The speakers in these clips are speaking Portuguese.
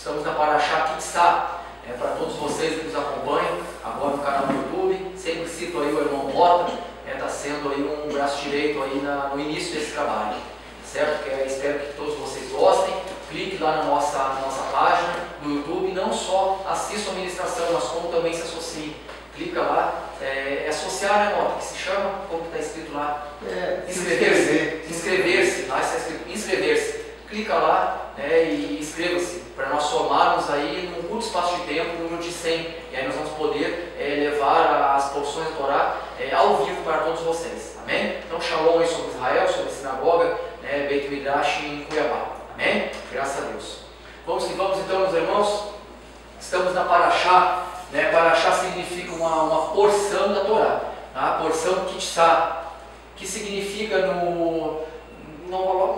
Estamos na Paraxá Kitsá. Para todos vocês que nos acompanham agora no canal do YouTube, sempre cito aí o irmão Mota, está sendo aí um braço direito aí no início desse trabalho, certo? Espero que todos vocês gostem. Clique lá na nossa página do YouTube, não só assista a ministração, mas como também se associe. Clica lá, associar, né, Mota? Que se chama, como está escrito lá? Inscrever-se. Lá está escrito inscrever-se. Clica lá, e inscreva-se, para nós somarmos aí num curto espaço de tempo, número de 100. E aí nós vamos poder levar as porções do Torá ao vivo para todos vocês. Amém? Então, shalom aí sobre Israel, sobre a sinagoga, Beit Midrash em Cuiabá. Amém? Graças a Deus. Vamos então, meus irmãos. Estamos na Paraxá. Paraxá significa uma porção da Torá. A porção Kitsá, que significa não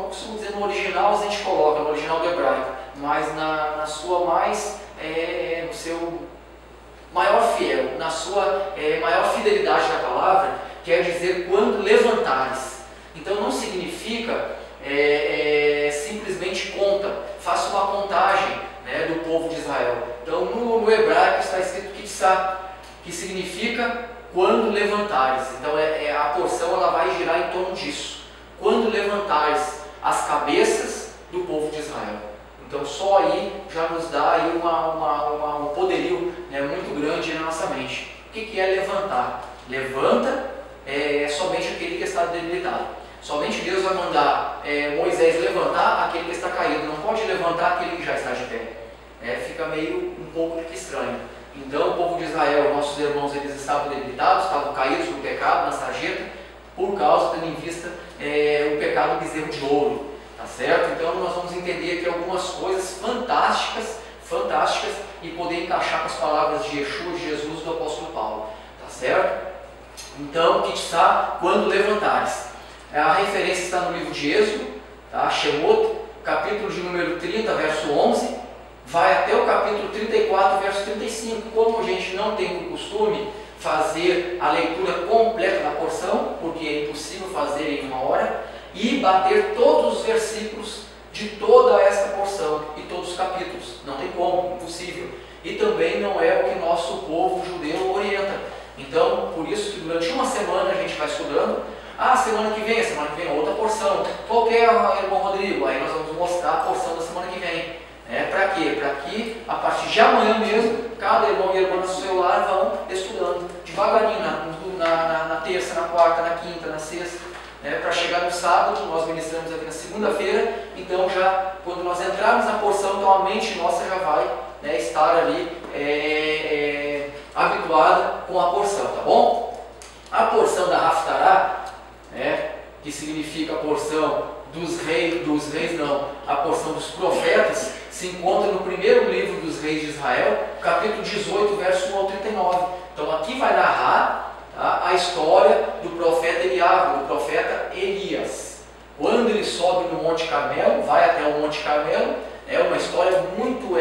costumo dizer no original, a gente coloca, no original do hebraico, mas na sua no seu maior fiel, na sua maior fidelidade da palavra, quer dizer quando levantares. Então não significa simplesmente conta, faça uma contagem do povo de Israel. Então no hebraico está escrito Kitsá, que significa quando levantares. Então a porção ela vai girar em torno disso. Quando levantares as cabeças do povo de Israel. Então só aí já nos dá aí um poderio muito grande na nossa mente. O que é levantar? Levanta somente aquele que está debilitado. Somente Deus vai mandar Moisés levantar aquele que está caído. Não pode levantar aquele que já está de pé. Fica meio um pouco estranho. Então o povo de Israel, nossos irmãos, eles estavam debilitados, estavam caídos no pecado, na sarjeta, por causa, tendo em vista o pecado do bezerro de ouro, tá certo? Então nós vamos entender aqui algumas coisas fantásticas e poder encaixar com as palavras de Yeshua, de Jesus, do apóstolo Paulo, tá certo? Então, Kitsá, quando levantares. A referência está no livro de Êxodo, tá? Shemot, capítulo de número 30, verso 11, vai até o capítulo 34, verso 35. Como a gente não tem por costume fazer a leitura completa da porção, porque é impossível fazer em uma hora, e bater todos os versículos de toda esta porção e todos os capítulos. Não tem como, impossível. E também não é o que nosso povo judeu orienta. Então, por isso que durante uma semana a gente vai estudando. Semana que vem outra porção. Qual que é, irmão Rodrigo? Aí nós vamos mostrar a porção da semana que vem. Para quê? Para que a partir de amanhã mesmo, cada irmão e irmã no seu celular vão estudando devagarinho, na terça, na quarta, na quinta, na sexta, para chegar no sábado. Nós ministramos aqui na segunda-feira, então já quando nós entrarmos na porção, então a mente nossa já vai estar ali habituada com a porção, tá bom? A porção da Haftará, que significa a porção dos reis não, a porção dos profetas, se encontra no primeiro livro dos reis de Israel, capítulo 18, verso 1 ao 39. Então aqui vai narrar a história do profeta Eliahu, do profeta Elias. Quando ele sobe no Monte Carmelo, vai até o Monte Carmelo, é uma história muito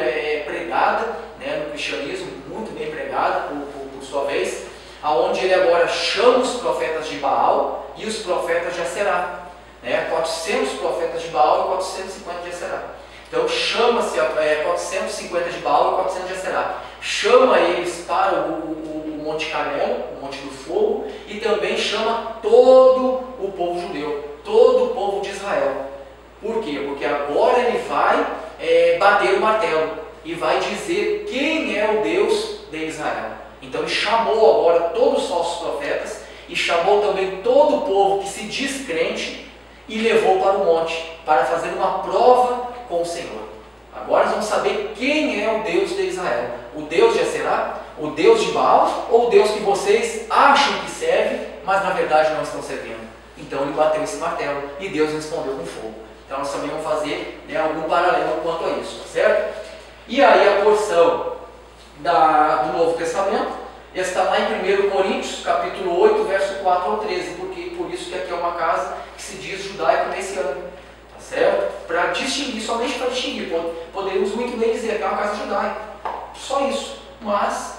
pregada no cristianismo, muito bem pregada por sua vez, aonde ele agora chama os profetas de Baal e os profetas de Aserá. 400 profetas de Baal e 450 de Aserá. Então chama-se 450 de Baal e 400 de Aserá. Chama eles para o Monte Carmelo, o Monte do Fogo, e também chama todo o povo judeu, todo o povo de Israel. Por quê? Porque agora ele vai bater o martelo e vai dizer quem é o Deus de Israel. Então ele chamou agora todos os falsos profetas e chamou também todo o povo que se diz crente e levou para o monte para fazer uma prova com o Senhor. Agora nós vamos saber quem é o Deus de Israel. O Deus de Aserá, o Deus de Baal, ou o Deus que vocês acham que serve, mas na verdade não estão servindo. Então ele bateu esse martelo e Deus respondeu com fogo. Então nós também vamos fazer algum paralelo quanto a isso, tá certo? E aí a porção do Novo Testamento está lá em 1 Coríntios, capítulo 8, verso 4 ao 13, porque por isso que aqui é uma casa que se diz judaico-messiânica, tá certo? Para distinguir, somente para distinguir, poderíamos muito bem dizer que é uma casa judaica, só isso, mas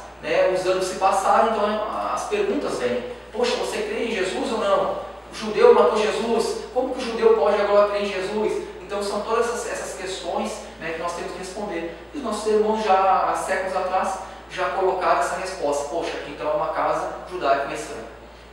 os anos se passaram, então as perguntas vêm. Poxa, você crê em Jesus ou não? O judeu matou Jesus, como que o judeu pode agora crer em Jesus? Então são todas essas questões que nós temos que responder. E nossos irmãos já há séculos atrás já colocaram essa resposta. Poxa, aqui então é uma casa judaica messiânica,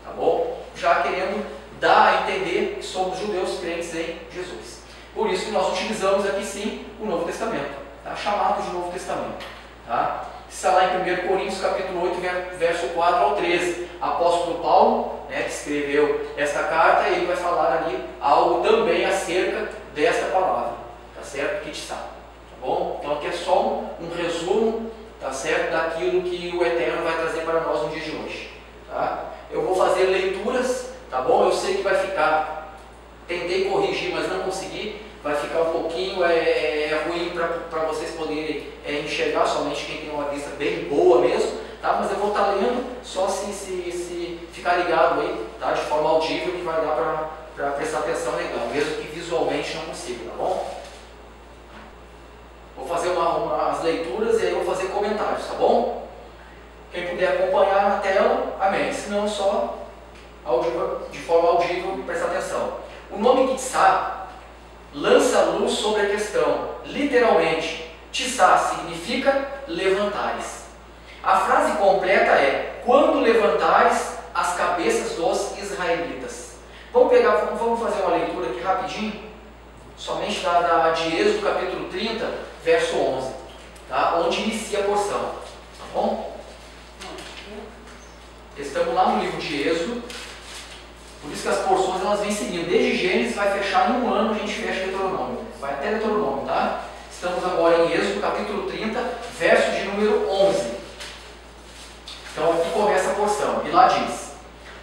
tá bom? Já querendo dar a entender que somos judeus crentes em Jesus. Por isso que nós utilizamos aqui sim o Novo Testamento, tá? Chamado de Novo Testamento. Tá? Está lá em 1 Coríntios capítulo 8, verso 4 ao 13. Apóstolo Paulo, né, que escreveu esta carta, ele vai falar ali algo também acerca desta palavra, tá certo? Kitsa, tá bom? Então aqui é só um resumo, tá certo, daquilo que o Eterno vai trazer para nós no dia de hoje. Tá? Eu vou fazer leituras, tá bom? Eu sei que vai ficar, tentei corrigir, mas não consegui, vai ficar um pouquinho ruim para vocês poderem enxergar, somente quem tem uma vista bem boa mesmo, tá? Mas eu vou estar lendo, só se ficar ligado aí, tá? De forma audível, que vai dar para prestar atenção legal, mesmo que visualmente não consiga, tá bom? Vou fazer umas leituras e aí eu vou fazer comentários, tá bom? Quem puder acompanhar na tela, amém. Se não, só de forma audível, presta atenção. O nome Kitsa lança luz sobre a questão. Literalmente, Tissá significa levantares. A frase completa é: quando levantares as cabeças dos israelitas. Vamos fazer uma leitura aqui rapidinho, somente de Êxodo capítulo 30, verso 11, tá? Onde inicia a porção, tá bom? Estamos lá no livro de Êxodo. Por isso que as porções elas vêm seguindo. Desde Gênesis vai fechar em um ano, a gente fecha Deuteronômio. Vai até Deuteronômio, tá? Estamos agora em Êxodo, capítulo 30, verso de número 11. Então aqui começa a porção. E lá diz: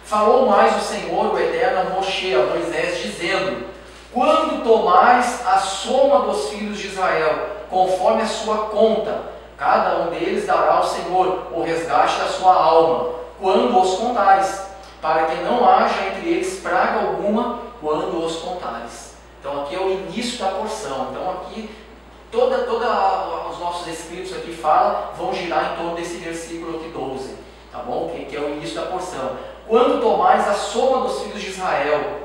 falou mais o Senhor, o Eterno, a Moshe, a Moisés, dizendo: quando tomares a soma dos filhos de Israel, conforme a sua conta, cada um deles dará ao Senhor o resgate da sua alma, quando os contares, para que não haja entre eles praga alguma quando os contares. Então aqui é o início da porção. Então aqui toda os nossos escritos aqui vão girar em torno desse versículo aqui 12, tá bom? Que é o início da porção. Quando tomares a soma dos filhos de Israel,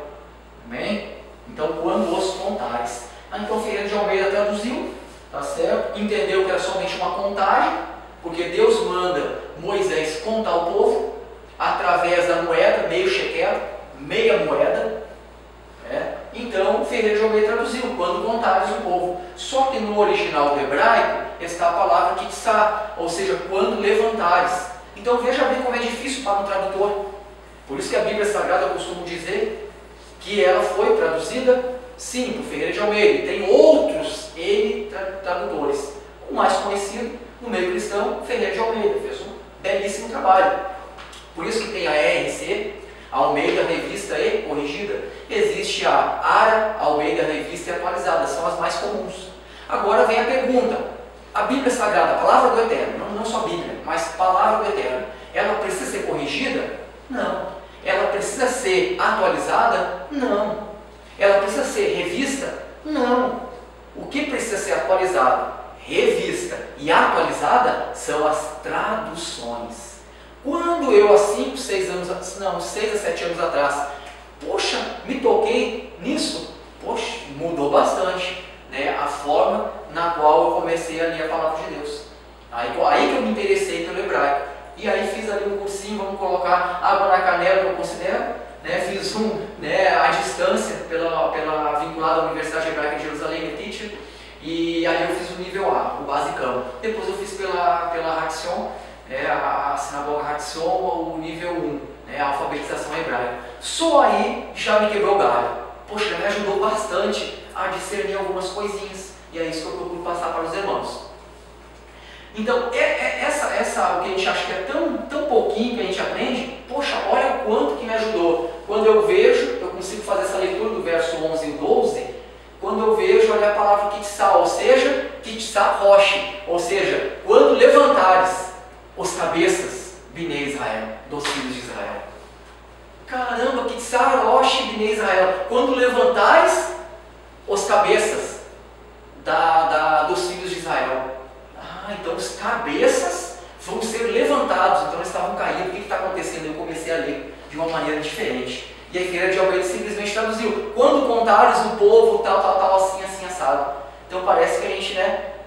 amém? Então quando os contares. Então Ferreira de Almeida traduziu, tá certo? Entendeu que era somente uma contagem, porque Deus manda Moisés contar o povo através da moeda, meio shekel, meia moeda. Então Ferreira de Almeida traduziu: quando contares o povo. Só que no original do hebraico está a palavra Kitsa, ou seja, quando levantares. Então veja bem como é difícil para um tradutor. Por isso que a Bíblia Sagrada, eu costumo dizer que ela foi traduzida sim por Ferreira de Almeida. Tem outros tradutores. O mais conhecido no meio cristão, Ferreira de Almeida, fez um belíssimo trabalho. Por isso que tem a RC, Almeida Revista e Corrigida. Existe a ARA, Almeida Revista e Atualizada, são as mais comuns. Agora vem a pergunta: a Bíblia Sagrada, a Palavra do Eterno, não só a Bíblia, mas Palavra do Eterno, ela precisa ser corrigida? Não. Ela precisa ser atualizada? Não. Ela precisa ser revista? Não. O que precisa ser atualizado, revista e atualizada são as traduções. Quando eu há 6 a 7 anos atrás, poxa, me toquei nisso, poxa, mudou bastante, né, a forma na qual eu comecei a ler a Palavra de Deus. Aí que eu me interessei pelo hebraico. E aí fiz ali um cursinho, vamos colocar água na canela, que eu considero, né, fiz à distância, vinculado à Universidade Hebraica de Jerusalém, Teacher, e aí eu fiz o nível A, o basicão. Depois eu fiz pela Hatzion, a sinagoga Hatzion, o nível 1, a alfabetização hebraica. Só aí já me quebrou o galho. Poxa, me ajudou bastante a discernir algumas coisinhas, e é isso que eu procuro passar para os irmãos. Então, o que a gente acha que é tão pouquinho que a gente aprende, poxa, olha o quanto que me ajudou. Quando eu vejo, eu consigo fazer essa leitura do verso 11 e 12, quando eu vejo, olha a palavra Kitsa, ou seja, Kitsa Roche, ou seja, quando levantares os cabeças, Bnei Israel, dos filhos de Israel. Caramba, Kitsa Roche, Bnei Israel, quando levantares os cabeças dos filhos de Israel. Então os cabeças vão ser levantados, então eles estavam caindo. O que está acontecendo? Eu comecei a ler de uma maneira diferente. E a Ferreira de Almeida simplesmente traduziu: quando contares o povo, tal, assim, assado. Então parece que a gente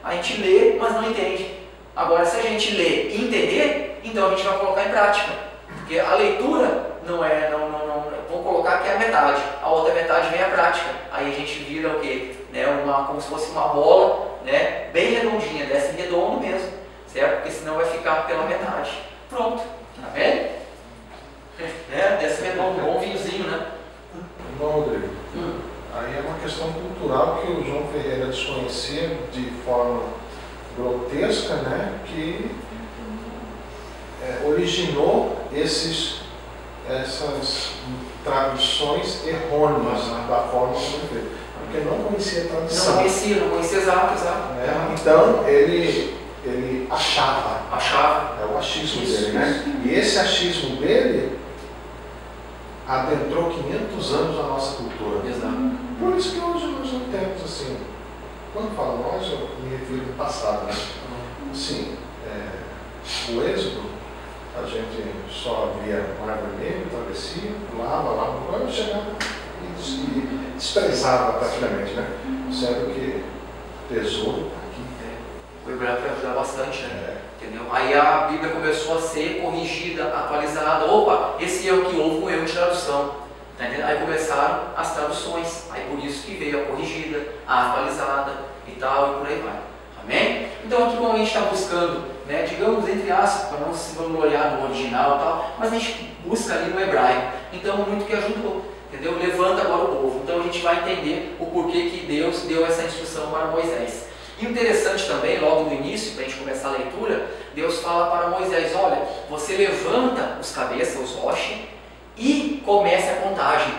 A gente lê, mas não entende. Agora, se a gente lê e entender, então a gente vai colocar em prática. Porque a leitura vamos colocar que é a metade. A outra metade vem a prática. Aí a gente vira o quê? Né, como se fosse uma bola, né, bem redondinha, desce redondo mesmo, certo? Porque senão vai ficar pela metade. Pronto, tá vendo? Desce redondo, bom vinhozinho, né? Bom, Rodrigo, aí é uma questão cultural que o João Ferreira desconhecia de forma grotesca, né, que originou essas traduções errôneas da forma como ele fez. Porque não conhecia a tradução. Não conhecia exato. Então ele achava. É o achismo Isso, dele, né? E esse achismo dele adentrou 500 anos na nossa cultura. Exato. Por isso que hoje nós não temos assim, quando falo nós, eu me refiro ao passado, né? Assim, o êxodo, a gente só via Mar Vermelho, travessia, pulava, quando chegava e desprezava praticamente, né? Sendo que tesouro aqui. O hebraico vai ajudar bastante, né? Entendeu? Aí a Bíblia começou a ser corrigida, atualizada. Opa, esse erro que houve um erro de tradução. Tá entendendo? Aí começaram as traduções. Aí por isso que veio a corrigida, a atualizada e tal, e por aí vai. Amém? Então aqui como a gente está buscando, né, digamos entre aspas, para não se vangloriar no original e tal, mas a gente busca ali no hebraico. Então muito que ajudou. Entendeu? Levanta agora o povo. Então a gente vai entender o porquê que Deus deu essa instrução para Moisés. E interessante também, logo no início, para a gente começar a leitura, Deus fala para Moisés, olha, você levanta os cabeças, os roche, e comece a contagem.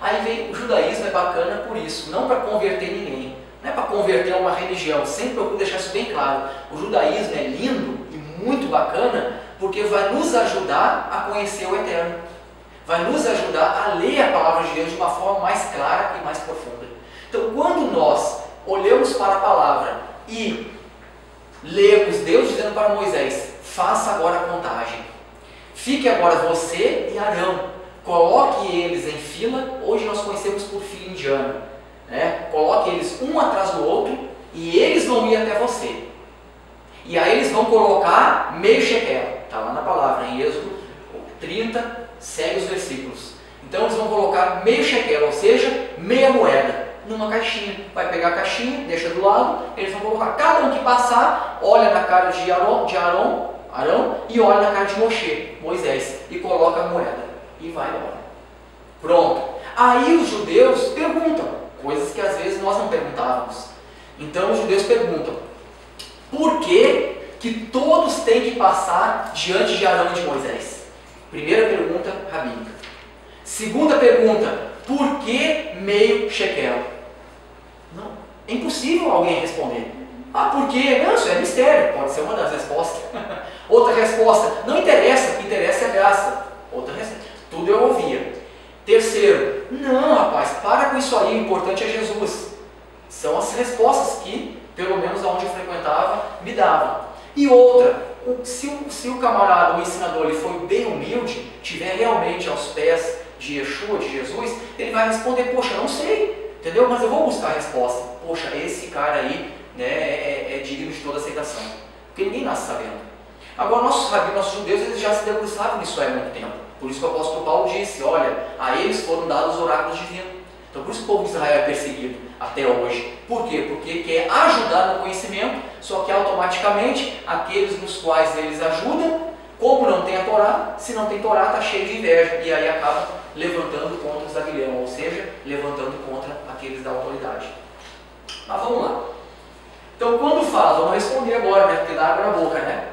Aí vem, o judaísmo é bacana por isso, não para converter ninguém, não é para converter a uma religião, sempre procuro deixar isso bem claro. O judaísmo é lindo e muito bacana, porque vai nos ajudar a conhecer o Eterno. Vai nos ajudar a ler a palavra de Deus de uma forma mais clara e mais profunda. Então, quando nós olhamos para a palavra e lemos Deus dizendo para Moisés, faça agora a contagem. Fique agora você e Arão, coloque eles em fila, hoje nós conhecemos por fila indiana, né? Coloque eles um atrás do outro e eles vão ir até você. E aí eles vão colocar meio shekel, está lá na palavra, em Êxodo 30, segue os versículos. Então eles vão colocar meio shekel, ou seja, meia moeda, numa caixinha. Vai pegar a caixinha, deixa do lado, eles vão colocar, cada um que passar, olha na cara de Arão e olha na cara de Moisés, e coloca a moeda, e vai embora. Pronto. Aí os judeus perguntam, coisas que às vezes nós não perguntávamos. Então os judeus perguntam, por que que todos têm que passar diante de Arão e de Moisés? Primeira pergunta rabínica. Segunda pergunta, por que meio shekel? Não, é impossível alguém responder. Ah, por quê? Não, isso é mistério, pode ser uma das respostas. Outra resposta, não interessa, o que interessa é a graça. Outra resposta, tudo eu ouvia. Terceiro, não rapaz, para com isso aí, o importante é Jesus. São as respostas que, pelo menos onde eu frequentava, me davam. E outra, se o camarada, o ensinador, ele foi bem humilde, tiver realmente aos pés de Yeshua, de Jesus, ele vai responder, poxa, não sei, entendeu? Mas eu vou buscar a resposta. Poxa, esse cara aí, né, é digno de toda aceitação. Porque ninguém nasce sabendo. Agora, nossos rabinos, nossos judeus, eles já se debruçavam nisso há muito tempo. Por isso que o apóstolo Paulo disse, olha, a eles foram dados os oráculos divinos. Então, por isso que o povo de Israel é perseguido até hoje. Por quê? Porque quer ajudar no conhecimento, só que automaticamente, aqueles nos quais eles ajudam, como não tem a Torá, se não tem Torá, está cheio de inveja. E aí acaba levantando contra os Aguilhão, ou seja, levantando contra aqueles da autoridade. Mas vamos lá. Então, quando fala, vamos responder agora, né? Porque dá água na boca, né?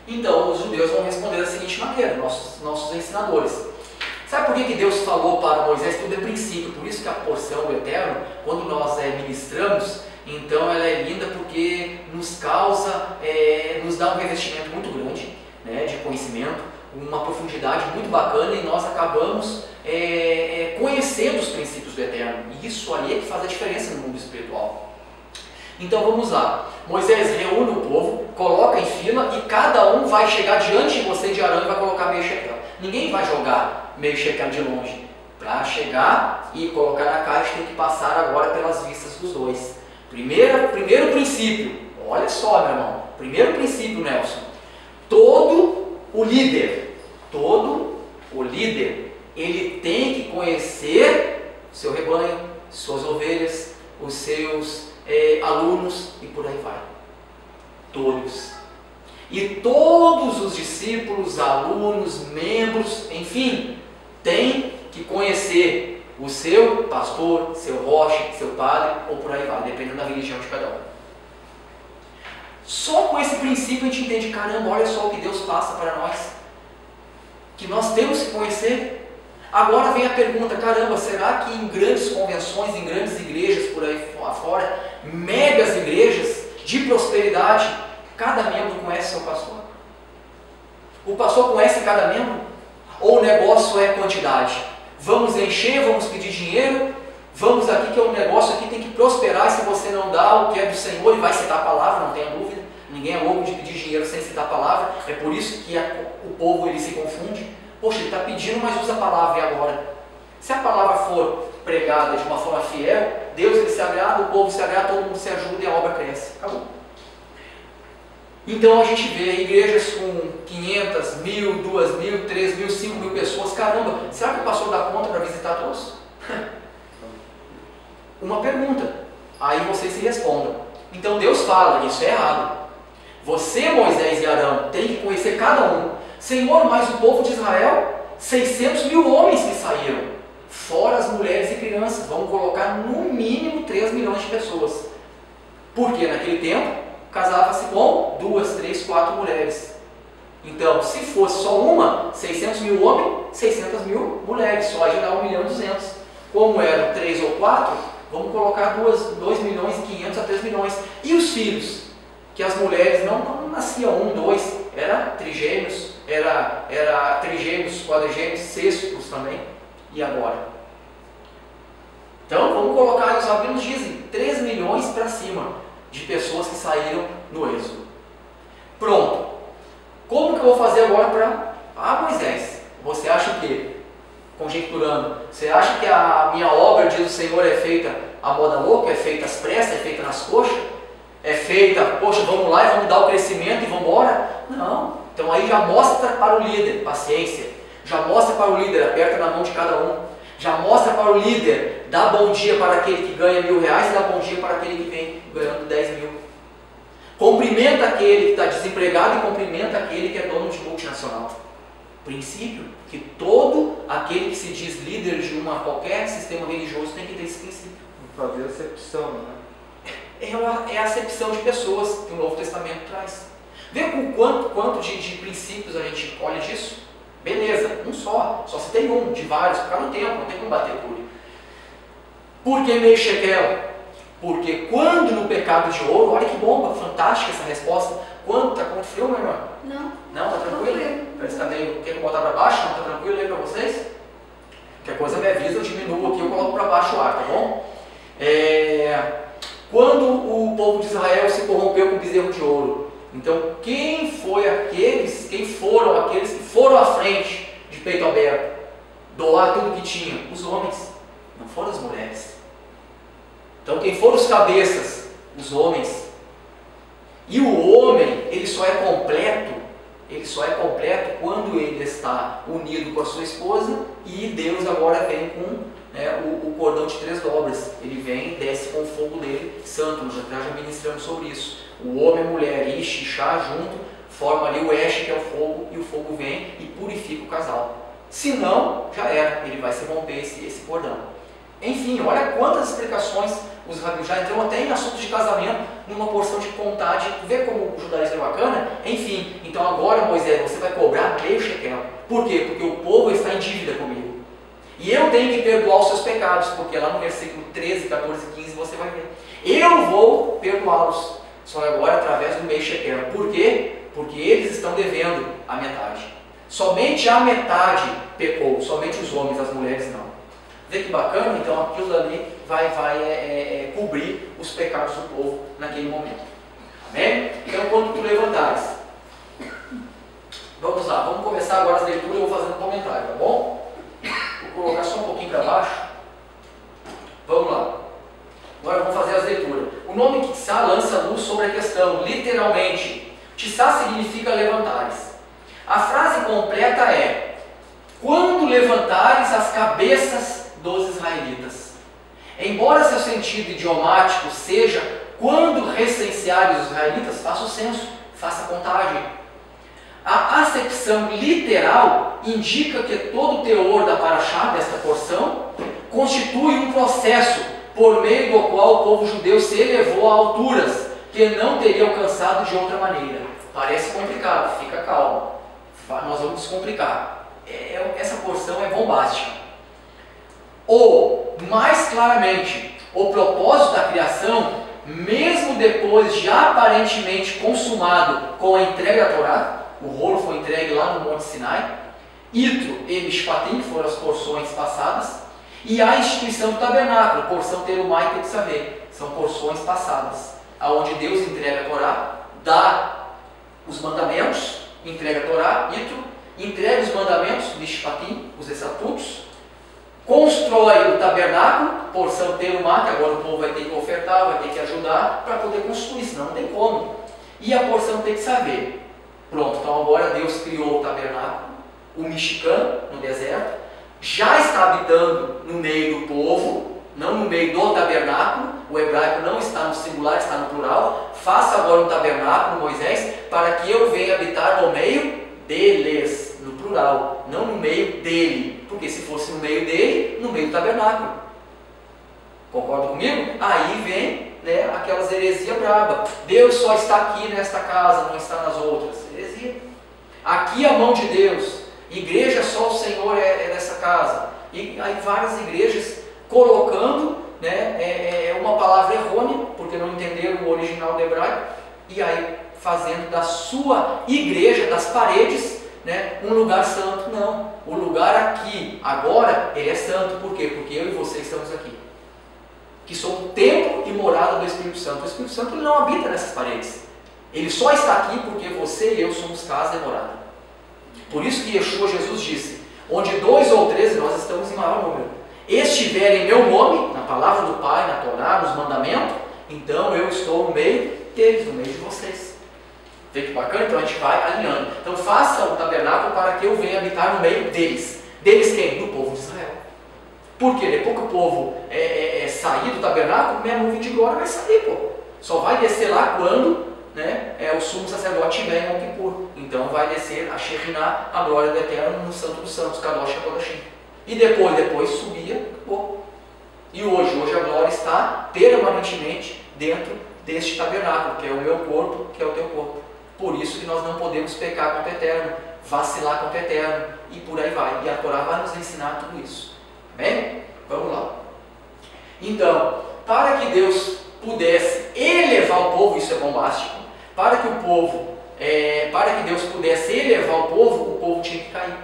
Então, os judeus vão responder da seguinte maneira, nossos ensinadores. Sabe por que Deus falou para Moisés? Tudo é princípio. Por isso que a porção do Eterno, quando nós ministramos, então ela é linda porque nos causa, nos dá um revestimento muito grande, né, de conhecimento, uma profundidade muito bacana e nós acabamos conhecendo os princípios do Eterno. E isso aí é que faz a diferença no mundo espiritual. Então vamos lá. Moisés reúne o povo, coloca em fila e cada um vai chegar diante de você de Arão e vai colocar meio shekel. Ninguém vai jogar meio shekel de longe. Para chegar e colocar na caixa tem que passar agora pelas vistas dos dois. Primeiro princípio, olha só, meu irmão, primeiro princípio, Nelson, todo o líder, ele tem que conhecer seu rebanho, suas ovelhas, os seus alunos e por aí vai. Todos. E todos os discípulos, alunos, membros, enfim, têm que conhecer o seu pastor, seu rocha, seu padre, ou por aí vai, dependendo da religião de cada um. Só com esse princípio a gente entende, caramba, olha só o que Deus passa para nós, que nós temos que conhecer. Agora vem a pergunta, caramba, será que em grandes convenções, em grandes igrejas por aí fora, megas igrejas de prosperidade, cada membro conhece seu pastor? O pastor conhece cada membro? Ou o negócio é quantidade? Vamos encher, vamos pedir dinheiro, vamos aqui que é um negócio aqui tem que prosperar, e se você não dá o que é do Senhor, e vai citar a palavra, não tenha dúvida, ninguém é louco de pedir dinheiro sem citar a palavra, é por isso que o povo ele se confunde. Poxa, ele está pedindo, mas usa a palavra, e agora? Se a palavra for pregada de uma forma fiel, Deus ele se agrada, o povo se agrada, todo mundo se ajuda e a obra cresce. Acabou. Então a gente vê igrejas com 500, 1.000, 2.000, 3.000, 5.000 pessoas. Caramba, será que o pastor dá conta para visitar todos? Uma pergunta. Aí vocês se respondam. Então Deus fala, isso é errado. Você, Moisés e Arão, tem que conhecer cada um. Senhor, mas o povo de Israel, 600.000 homens que saíram, fora as mulheres e crianças. Vamos colocar no mínimo 3 milhões de pessoas. Porque naquele tempo, casava-se com 2, 3, 4 mulheres. Então, se fosse só uma, 600.000 homens, 600.000 mulheres, só aí dá 1.200.000. Como eram 3 ou 4, vamos colocar 2 milhões e 500 a 3 milhões. E os filhos? Que as mulheres não nasciam 1, 2, era trigêmeos, era trigêmeos, quadrigêmeos, sextos também. E agora? Então, vamos colocar, os rabinos dizem, 3 milhões para cima de pessoas que saíram no êxodo. Pronto. Como que eu vou fazer agora para Moisés? Você acha que, conjecturando, você acha que a minha obra, diz o Senhor, é feita à moda louca, é feita às pressas, é feita nas coxas? É feita, poxa, vamos lá e vamos dar o crescimento e vamos embora? Não. Então aí já mostra para o líder paciência. Já mostra para o líder, aperta na mão de cada um. Já mostra para o líder, dá bom dia para aquele que ganha R$1.000 e dá bom dia para aquele que vem ganhando 10.000. Cumprimenta aquele que está desempregado e cumprimenta aquele que é dono de multinacional. Princípio que todo aquele que se diz líder de qualquer sistema religioso tem que ter esse princípio. Fazer acepção, né? É a acepção de pessoas que o Novo Testamento traz. Vê com quanto de princípios a gente olha disso? Beleza, um só citei um, de vários, por causa do tempo, não tem como bater tudo. Por que meio shekel? Porque quando no pecado de ouro, olha que bomba, fantástica essa resposta. Quando tá com frio, meu irmão? Não. Não, tá tranquilo? Parece que tá meio, quer que eu botar para baixo? Não, tá tranquilo aí para vocês? Qualquer coisa me avisa, eu diminuo aqui, eu coloco para baixo o ar, tá bom? Quando o povo de Israel se corrompeu com o bezerro de ouro, então quem foram aqueles que foram à frente de peito aberto, doar tudo que tinham? Os homens, não foram as mulheres. Então quem foram os cabeças? Os homens. E o homem, ele só é completo quando ele está unido com a sua esposa e Deus agora vem com o cordão de 3 dobras. Ele vem e desce com o fogo dele santo. Nós já ministramos sobre isso. O homem e a mulher, Ish e Shá junto, formam ali o Esh, que é o fogo, e o fogo vem e purifica o casal. Se não, já era, ele vai se romper esse cordão. Enfim, olha quantas explicações os rabinos já entram até em assuntos de casamento, numa porção de contagem. Vê como o judaísmo é bacana? Enfim, então agora, Moisés, você vai cobrar meio shekel. Por quê? Porque o povo está em dívida comigo. E eu tenho que perdoar os seus pecados, porque lá no versículo 13, 14 e 15 você vai ver. Eu vou perdoá-los, só agora através do meio shekel. Por quê? Porque eles estão devendo a metade. Somente a metade pecou, somente os homens, as mulheres não. Vê que bacana? Então aquilo ali vai cobrir os pecados do povo naquele momento. Amém? Então quando tu levantares, vamos lá, vamos começar agora as leituras, eu vou fazendo comentário, tá bom? Vou colocar só um pouquinho para baixo. Vamos lá. Agora vamos fazer as leituras. O nome Titsá lança luz sobre a questão, literalmente. Titsá significa levantares. A frase completa é: quando levantares as cabeças dos israelitas. Embora seu sentido idiomático seja quando recenseares os israelitas, faça o censo, faça a contagem. A acepção literal indica que todo o teor da paraxá, desta porção, constitui um processo por meio do qual o povo judeu se elevou a alturas que não teria alcançado de outra maneira. Parece complicado, fica calmo. Nós vamos descomplicar. Essa porção é bombástica. Ou, mais claramente, o propósito da criação, mesmo depois de aparentemente consumado com a entrega da Torá, o rolo foi entregue lá no Monte Sinai, Itro e Mishpatim foram as porções passadas, e a instituição do tabernáculo, porção Terumá e Tetzaveh, são porções passadas, aonde Deus entrega a Torá, dá os mandamentos, entrega a Torá, Itro, entrega os mandamentos, Mishpatim, os estatutos, constrói o tabernáculo, porção Terumá, que agora o povo vai ter que ofertar, vai ter que ajudar para poder construir, senão não tem como. E a porção Tetzaveh. Pronto, então agora Deus criou o tabernáculo, o Mishkan, no deserto, já está habitando no meio do povo, não no meio do tabernáculo, o hebraico não está no singular, está no plural. Faça agora um tabernáculo, Moisés, para que eu venha habitar no meio deles, no plural, não no meio dele, porque se fosse no meio dele, no meio do tabernáculo. Concorda comigo? Aí vem, né, aquelas heresias braba. Deus só está aqui nesta casa, não está nas outras. Heresia. Aqui a mão de Deus. Igreja só o Senhor é dessa casa. E aí várias igrejas colocando, né, uma palavra errônea, porque não entenderam o original do hebraico, e aí fazendo da sua igreja, das paredes, né, um lugar santo. Não. O lugar aqui, agora, ele é santo. Por quê? Porque eu e você estamos aqui. Que sou o templo e morada do Espírito Santo. O Espírito Santo ele não habita nessas paredes. Ele só está aqui porque você e eu somos casa e morada. Por isso que Yeshua, Jesus disse: onde 2 ou 3 nós estamos em maior número, estiverem em meu nome, na palavra do Pai, na Torá, nos mandamentos, então eu estou no meio deles, no meio de vocês. Vê que bacana? Então a gente vai alinhando. Então faça o tabernáculo para que eu venha habitar no meio deles. Deles quem? Do povo de Israel. Por quê? Depois que o povo sair do tabernáculo, minha nuvem de glória vai sair, pô. Só vai descer lá quando, né, o sumo sacerdote estiver em Yom Kippur. Então vai descer a Shekhinah, a glória do Eterno, no Santo dos Santos, Kadosh HaKodashim. E depois subia, pô. E hoje a glória está permanentemente dentro deste tabernáculo, que é o meu corpo, que é o teu corpo. Por isso que nós não podemos pecar contra o Eterno, vacilar contra o Eterno, e por aí vai. E a Torá vai nos ensinar tudo isso. Amém? Vamos lá. Então, para que Deus pudesse elevar o povo, isso é bombástico, para que Deus pudesse elevar o povo tinha que cair.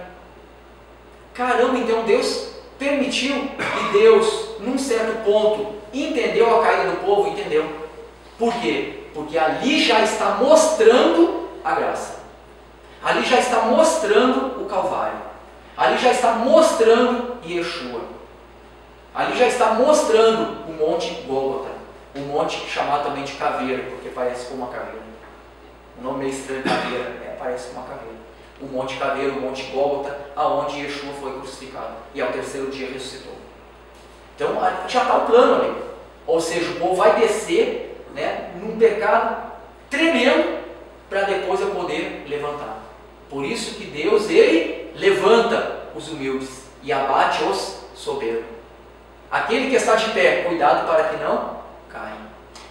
Caramba, então Deus permitiu, e Deus, num certo ponto, entendeu a caída do povo, entendeu. Por quê? Porque ali já está mostrando a graça. Ali já está mostrando o Calvário. Ali já está mostrando Yeshua. Ali já está mostrando o Monte Gólgota. O monte chamado também de caveira, porque parece com uma caveira. O nome é estranho, caveira, parece com uma caveira. O Monte Caveira, o Monte Gólgota, aonde Yeshua foi crucificado. E ao terceiro dia ressuscitou. Então já está o plano ali. Ou seja, o povo vai descer, né, num pecado tremendo, para depois eu poder levantar. Por isso que Deus, Ele levanta os humildes e abate os soberbos. Aquele que está de pé, cuidado para que não caia.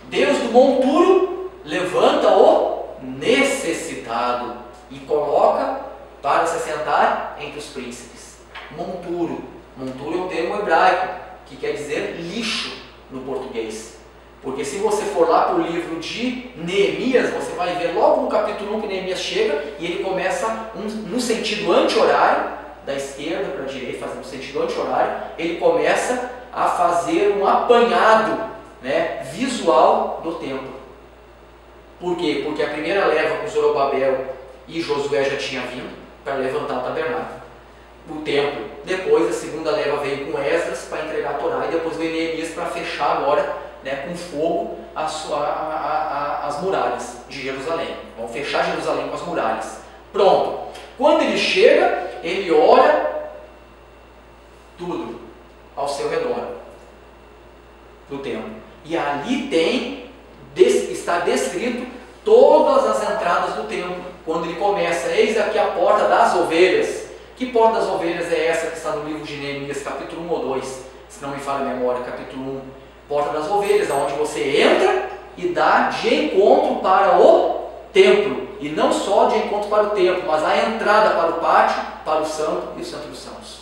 Deus do monturo levanta o necessitado e coloca para se assentar entre os príncipes. Monturo. Monturo é um termo hebraico que quer dizer lixo no português. Porque se você for lá para o livro de Neemias, você vai ver logo no capítulo 1 que Neemias chega e ele começa no sentido anti-horário, da esquerda para a direita, fazendo sentido anti-horário, ele começa a fazer um apanhado, né, visual do templo. Por quê? Porque a primeira leva com Zorobabel e Josué já tinha vindo para levantar o tabernáculo, o templo. Depois a segunda leva veio com Esdras para entregar a Torá e depois veio Neemias para fechar agora né, com fogo as muralhas de Jerusalém. Vão fechar Jerusalém com as muralhas. Pronto. Quando ele chega, ele olha tudo ao seu redor do templo. E ali está descrito todas as entradas do templo. Quando ele começa, eis aqui a porta das ovelhas. Que porta das ovelhas é essa que está no livro de Neemias, capítulo 1 ou 2? Se não me falha a memória, capítulo 1. Porta das ovelhas, onde você entra e dá de encontro para o templo. E não só de encontro para o templo, mas a entrada para o pátio, para o santo e o santo dos santos.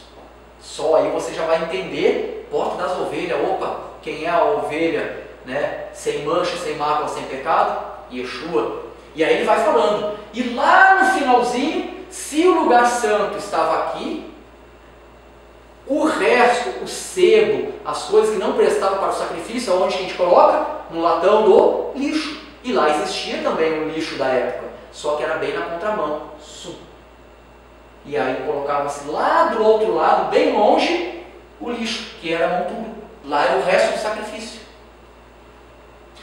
Só aí você já vai entender, porta das ovelhas, opa, quem é a ovelha, né, sem mancha, sem mácula, sem pecado? Yeshua. E aí ele vai falando. E lá no finalzinho, se o lugar santo estava aqui, o resto, o sebo, as coisas que não prestavam para o sacrifício, aonde a gente coloca? No latão do lixo. E lá existia também um lixo da época, só que era bem na contramão, sul. E aí colocava-se lá do outro lado, bem longe, o lixo, que era a montura. Lá era o resto do sacrifício.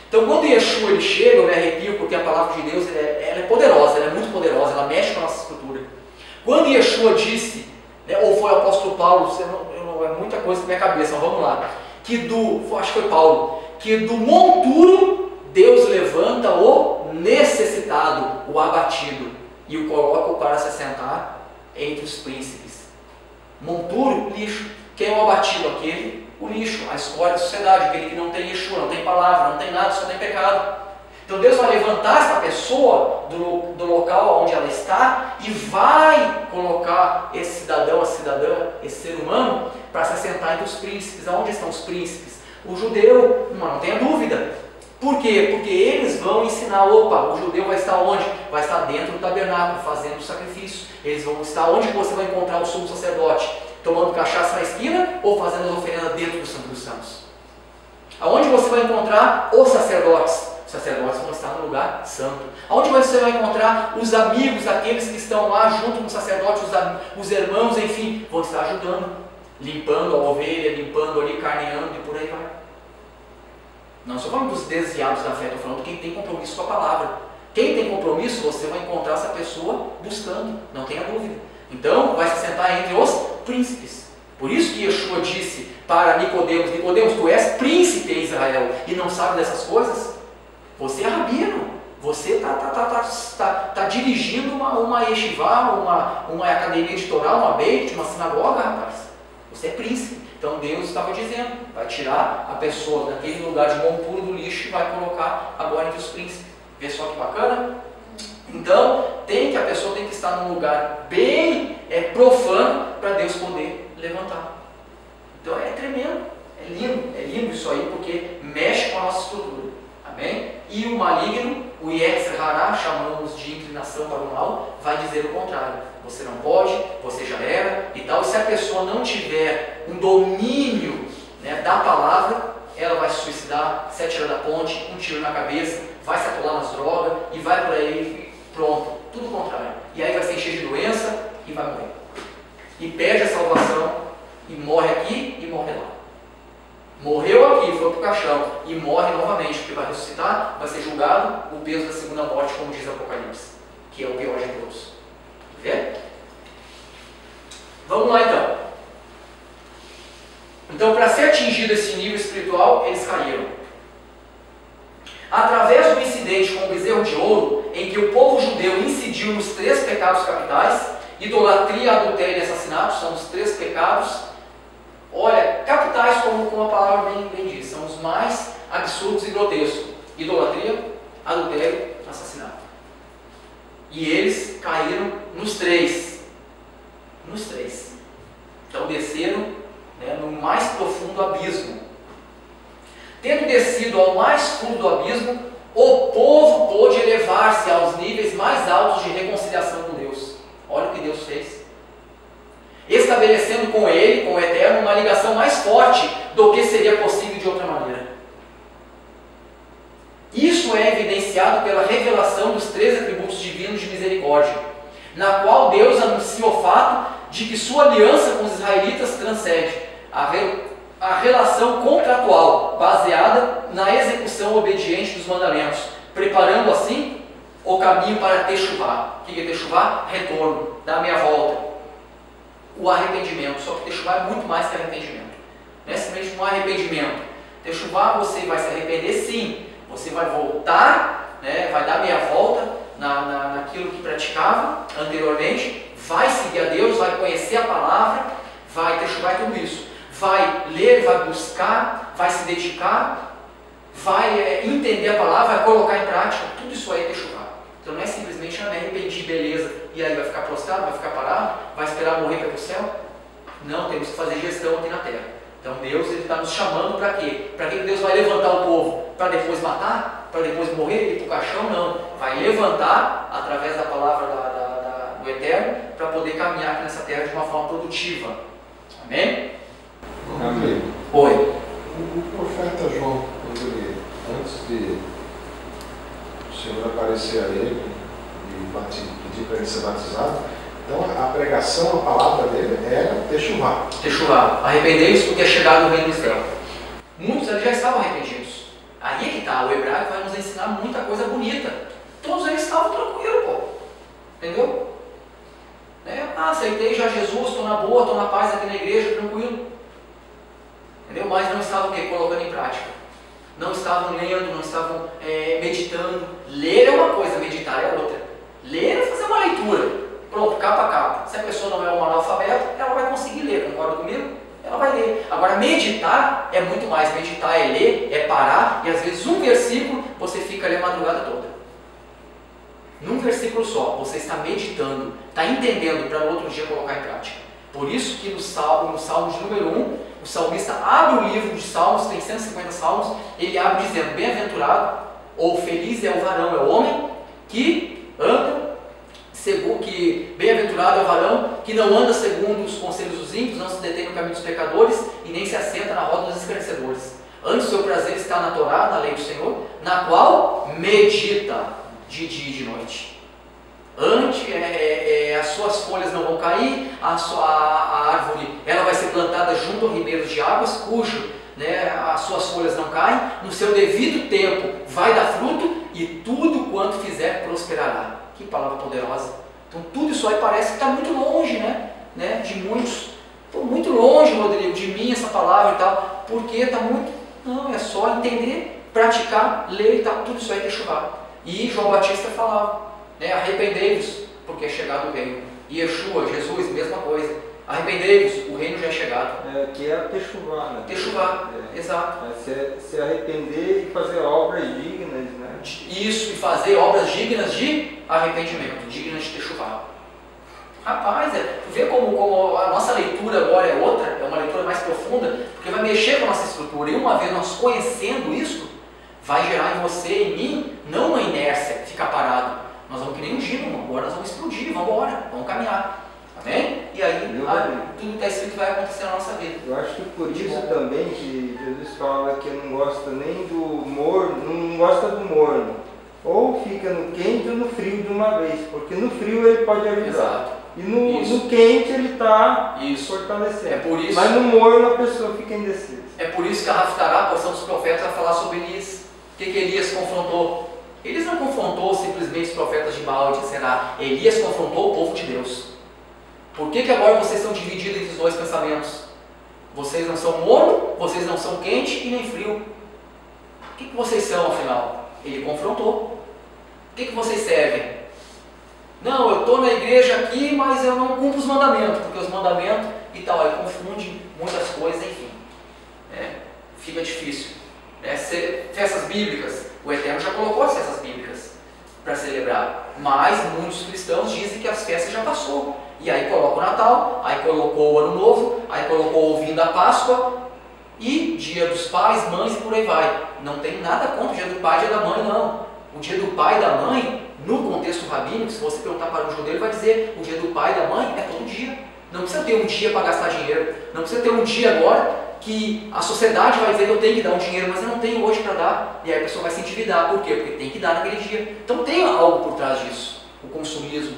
Então quando Yeshua ele chega, eu me arrepio, porque a palavra de Deus ela é poderosa, ela é muito poderosa, ela mexe com a nossa estrutura. Quando Yeshua disse, né, ou foi o apóstolo Paulo, é muita coisa na minha cabeça, mas vamos lá, acho que foi Paulo, que do monturo Deus levanta o necessitado, o abatido, e o coloca para se sentar entre os príncipes. Monturo, lixo. Quem é o abatido? Aquele, o lixo, a escória da sociedade, aquele que não tem Yeshua, não tem palavra, não tem nada, só tem pecado. Então Deus vai levantar essa pessoa do local onde ela está e vai colocar esse cidadão, essa cidadã, esse ser humano para se assentar entre os príncipes. Aonde estão os príncipes? O judeu, não tenha dúvida. Por quê? Porque eles vão ensinar, o judeu vai estar onde? Vai estar dentro do tabernáculo, fazendo o sacrifício. Eles vão estar onde você vai encontrar o sumo sacerdote? Tomando cachaça na esquina ou fazendo as oferendas dentro do Santo dos Santos? Aonde você vai encontrar os sacerdotes? Os sacerdotes vão estar no lugar santo. Aonde você vai encontrar os amigos, aqueles que estão lá junto com o sacerdote, os irmãos, enfim, vão estar ajudando, limpando a ovelha, limpando ali, carneando e por aí vai. Não estou falando dos desviados da fé, estou falando de quem tem compromisso com a palavra. Quem tem compromisso, você vai encontrar essa pessoa buscando, não tenha dúvida. Então, vai se sentar entre os príncipes. Por isso que Yeshua disse para Nicodemos, Nicodemos, tu és príncipe em Israel e não sabe dessas coisas? Você é rabino, você está dirigindo uma yeshivá, uma academia de Torá, uma beit, uma sinagoga, rapaz. Você é príncipe. Então Deus estava dizendo, vai tirar a pessoa daquele lugar de monturo do lixo e vai colocar agora entre os príncipes. Vê só que bacana? Então, a pessoa tem que estar num lugar bem profano para Deus poder levantar. Então é tremendo, é lindo isso aí, porque mexe com a nossa estrutura. Amém? E o maligno, o Yetzer Hará, chamamos de inclinação para o mal, vai dizer o contrário. Você não pode, você já era e tal. E se a pessoa não tiver um domínio, né, da palavra, ela vai se suicidar, se atirar da ponte, um tiro na cabeça, vai se atolar nas drogas e vai por aí, pronto, tudo o contrário. E aí vai se encher de doença e vai morrer. E perde a salvação e morre aqui e morre lá. Morreu aqui, foi para o caixão e morre novamente, porque vai ressuscitar, vai ser julgado o peso da segunda morte, como diz Apocalipse, que é o pior de todos. Quer ver? Vamos lá então. Então, para ser atingido esse nível espiritual, eles caíram. Através do incidente com o bezerro de ouro, em que o povo judeu incidiu nos 3 pecados capitais, idolatria, adultério e assassinato, são os 3 pecados. Olha, capitais, como a palavra bem diz, são os mais absurdos e grotescos. Idolatria, adultério, assassinato. E eles caíram nos 3. Nos 3. Então desceram, né, no mais profundo abismo. Tendo descido ao mais fundo do abismo, o povo pôde elevar-se aos níveis mais altos de reconciliação com Deus. Olha o que Deus fez. Estabelecendo com Ele, com o Eterno, uma ligação mais forte do que seria possível de outra maneira. Isso é evidenciado pela revelação dos 3 atributos divinos de misericórdia, na qual Deus anuncia o fato de que sua aliança com os israelitas transcende a relação contratual, baseada na execução obediente dos mandamentos, preparando assim o caminho para Techuvá. O que é Techuvá? Retorno, dar a meia volta. O arrependimento, só que Techuvá é muito mais que arrependimento. Não é simplesmente um arrependimento. Techuvá, você vai se arrepender sim, você vai voltar, né, vai dar meia volta naquilo que praticava anteriormente, vai seguir a Deus, vai conhecer a palavra, vai Techuvá tudo isso. Vai ler, vai buscar, vai se dedicar, vai entender a palavra, vai colocar em prática, tudo isso aí é Techuvá. Então não é simplesmente me arrependi, beleza, e aí vai ficar prostrado, vai ficar parado, vai esperar morrer para ir para o céu? Não, temos que fazer gestão aqui na terra. Então Deus está nos chamando para quê? Para que Deus vai levantar o povo? Para depois matar? Para depois morrer, ir para o caixão? Não. Vai levantar através da palavra do Eterno para poder caminhar aqui nessa terra de uma forma produtiva. Amém? Amém. Oi. O profeta João, antes de o Senhor aparecer a ele e pedir para ele ser batizado, então a pregação, a palavra dele era Techuvá. Techuvá. Arrependei-vos porque é chegado o reino de Israel. Muitos ali já estavam arrependidos. Aí é que está, o hebraico vai nos ensinar muita coisa bonita. Todos eles estavam tranquilos, pô. Entendeu? Aceitei já Jesus, estou na boa, estou na paz aqui na igreja, tranquilo. Entendeu? Mas não estavam o quê? Colocando em prática. Não estavam lendo, não estavam meditando. Ler é uma coisa, meditar é outra. Ler é fazer uma leitura. Pronto, capa a capa. Se a pessoa não é um analfabeto, ela vai conseguir ler, concorda comigo? Ela vai ler. Agora, meditar é muito mais. Meditar é ler, é parar, e às vezes um versículo você fica ali a madrugada toda. Num versículo só, você está meditando, está entendendo para no outro dia colocar em prática. Por isso que no Salmo de número 1, o salmista abre o livro de Salmos, tem 150 salmos, ele abre dizendo, bem-aventurado, ou feliz é o varão, é o homem, que anda, que bem-aventurado é o varão, que não anda segundo os conselhos dos ímpios, não se detém no caminho dos pecadores, e nem se assenta na roda dos escarnecedores. Antes o seu prazer está na Torá, na lei do Senhor, na qual medita de dia e de noite. As suas folhas não vão cair, a árvore ela vai ser plantada junto a ribeiros de águas, as suas folhas não caem, no seu devido tempo vai dar fruto e tudo quanto fizer prosperará. Que palavra poderosa. Então tudo isso aí parece que está muito longe, de muitos. Estou muito longe, Rodrigo, de mim essa palavra e tal, porque está muito. Não, é só entender, praticar, ler e tal, tudo isso aí é Techuvá. E João Batista falava, arrependei-vos, porque é chegado o reino. E Yeshua, Jesus, mesma coisa. Arrependei-vos, o reino já é chegado. Que é a Techuvá, né? Techuvá, exato. Se arrepender e fazer obras dignas, né? Isso, e fazer obras dignas de arrependimento, dignas de Techuvá. Rapaz, tu vê como a nossa leitura agora é outra, é uma leitura mais profunda, porque vai mexer com a nossa estrutura. E uma vez nós conhecendo isso, vai gerar em você e em mim, não uma inércia, ficar parado. Nós vamos que nem um dínamo, agora nós vamos explodir, vamos embora, vamos caminhar. Amém? E aí, tudo que está escrito vai acontecer na nossa vida. Eu acho que por isso também que Jesus fala que não gosta nem do morno, não gosta do morno. Ou fica no quente ou no frio de uma vez, porque no frio ele pode ajudar. Exato. E no quente ele está fortalecendo. É por isso, mas no morno a pessoa fica indecisa. É por isso que a Haftará, a porção dos profetas, vai falar sobre Elias. O que Elias confrontou? Elias não confrontou simplesmente os profetas de Baal e de Será. Elias confrontou o povo de Deus. Por que agora vocês estão divididos entre os dois pensamentos? Vocês não são morno, vocês não são quente e nem frio. O que vocês são, afinal? Ele confrontou. O que vocês servem? Não, eu estou na igreja aqui, mas eu não cumpro os mandamentos, porque os mandamentos e tal, aí confunde muitas coisas, enfim. Fica difícil. Festas bíblicas, o Eterno já colocou as festas bíblicas para celebrar, mas muitos cristãos dizem que as festas já passou. E aí coloca o Natal, aí colocou o Ano Novo, aí colocou o vinho da Páscoa e Dia dos Pais, Mães e por aí vai. Não tem nada contra o Dia do Pai e Dia da Mãe, não. O Dia do Pai e da Mãe, no contexto rabínico, se você perguntar para um judeu, ele vai dizer o Dia do Pai e da Mãe é todo dia. Não precisa ter um dia para gastar dinheiro, não precisa ter um dia agora que a sociedade vai dizer que eu tenho que dar um dinheiro, mas eu não tenho hoje para dar. E aí a pessoa vai se endividar. Por quê? Porque tem que dar naquele dia. Então tem algo por trás disso. O consumismo.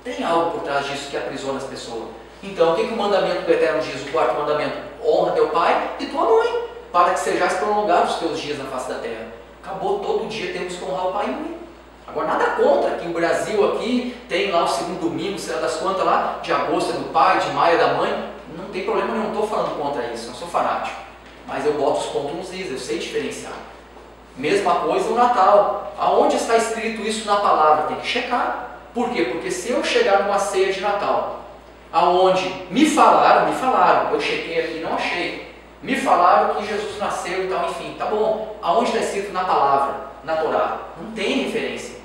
Tem algo por trás disso que aprisiona as pessoas. Então, o que o mandamento do Eterno diz? O quarto mandamento: honra teu pai e tua mãe, para que sejais prolongados os teus dias na face da terra. Acabou, todo dia temos que honrar o pai e mãe. Agora, nada contra que o Brasil aqui tem lá o segundo domingo, sei lá das quantas lá, de agosto é do pai, de maio é da mãe. Não tem problema nenhum, não estou falando contra isso, não sou fanático. Mas eu boto os pontos nos is, eu sei diferenciar. Mesma coisa no Natal. Aonde está escrito isso na palavra? Tem que checar. Por quê? Porque se eu chegar numa ceia de Natal, aonde me falaram, eu chequei aqui e não achei. Me falaram que Jesus nasceu e tal, enfim, tá bom. Aonde está escrito na palavra, na Torá? Não tem referência.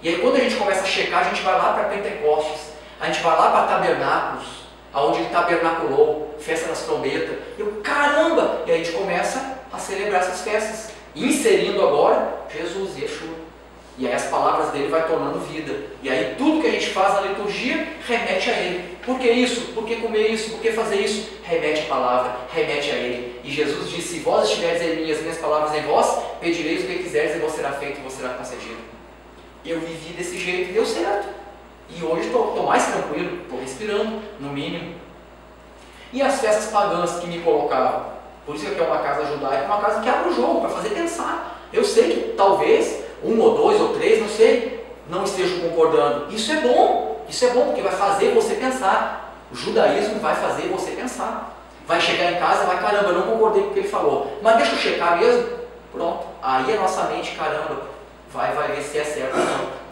E aí quando a gente começa a checar, a gente vai lá para Pentecostes, a gente vai lá para Tabernáculos, aonde ele tabernaculou, festa das trombetas. Caramba! E aí a gente começa a celebrar essas festas, inserindo agora Jesus, Yeshua. E aí as palavras dele vai tornando vida. E aí tudo que a gente faz na liturgia remete a ele. Por que isso? Por que comer isso? Por que fazer isso? Remete a palavra, remete a ele. E Jesus disse: se vós estiveres em mim, as minhas palavras em vós, pedireis o que quiseres e vos será feito e vos será concedido. Eu vivi desse jeito e deu certo. E hoje estou mais tranquilo, estou respirando, no mínimo. E as festas pagãs que me colocavam? Por isso que aqui é uma casa judaica, uma casa que abre o jogo, para fazer pensar. Eu sei que talvez um ou dois ou três, não sei, não estejam concordando. Isso é bom, porque vai fazer você pensar. O judaísmo vai fazer você pensar. Vai chegar em casa e vai: caramba, eu não concordei com o que ele falou, mas deixa eu checar mesmo. Pronto, aí a nossa mente, caramba, vai ver se é certo ou não.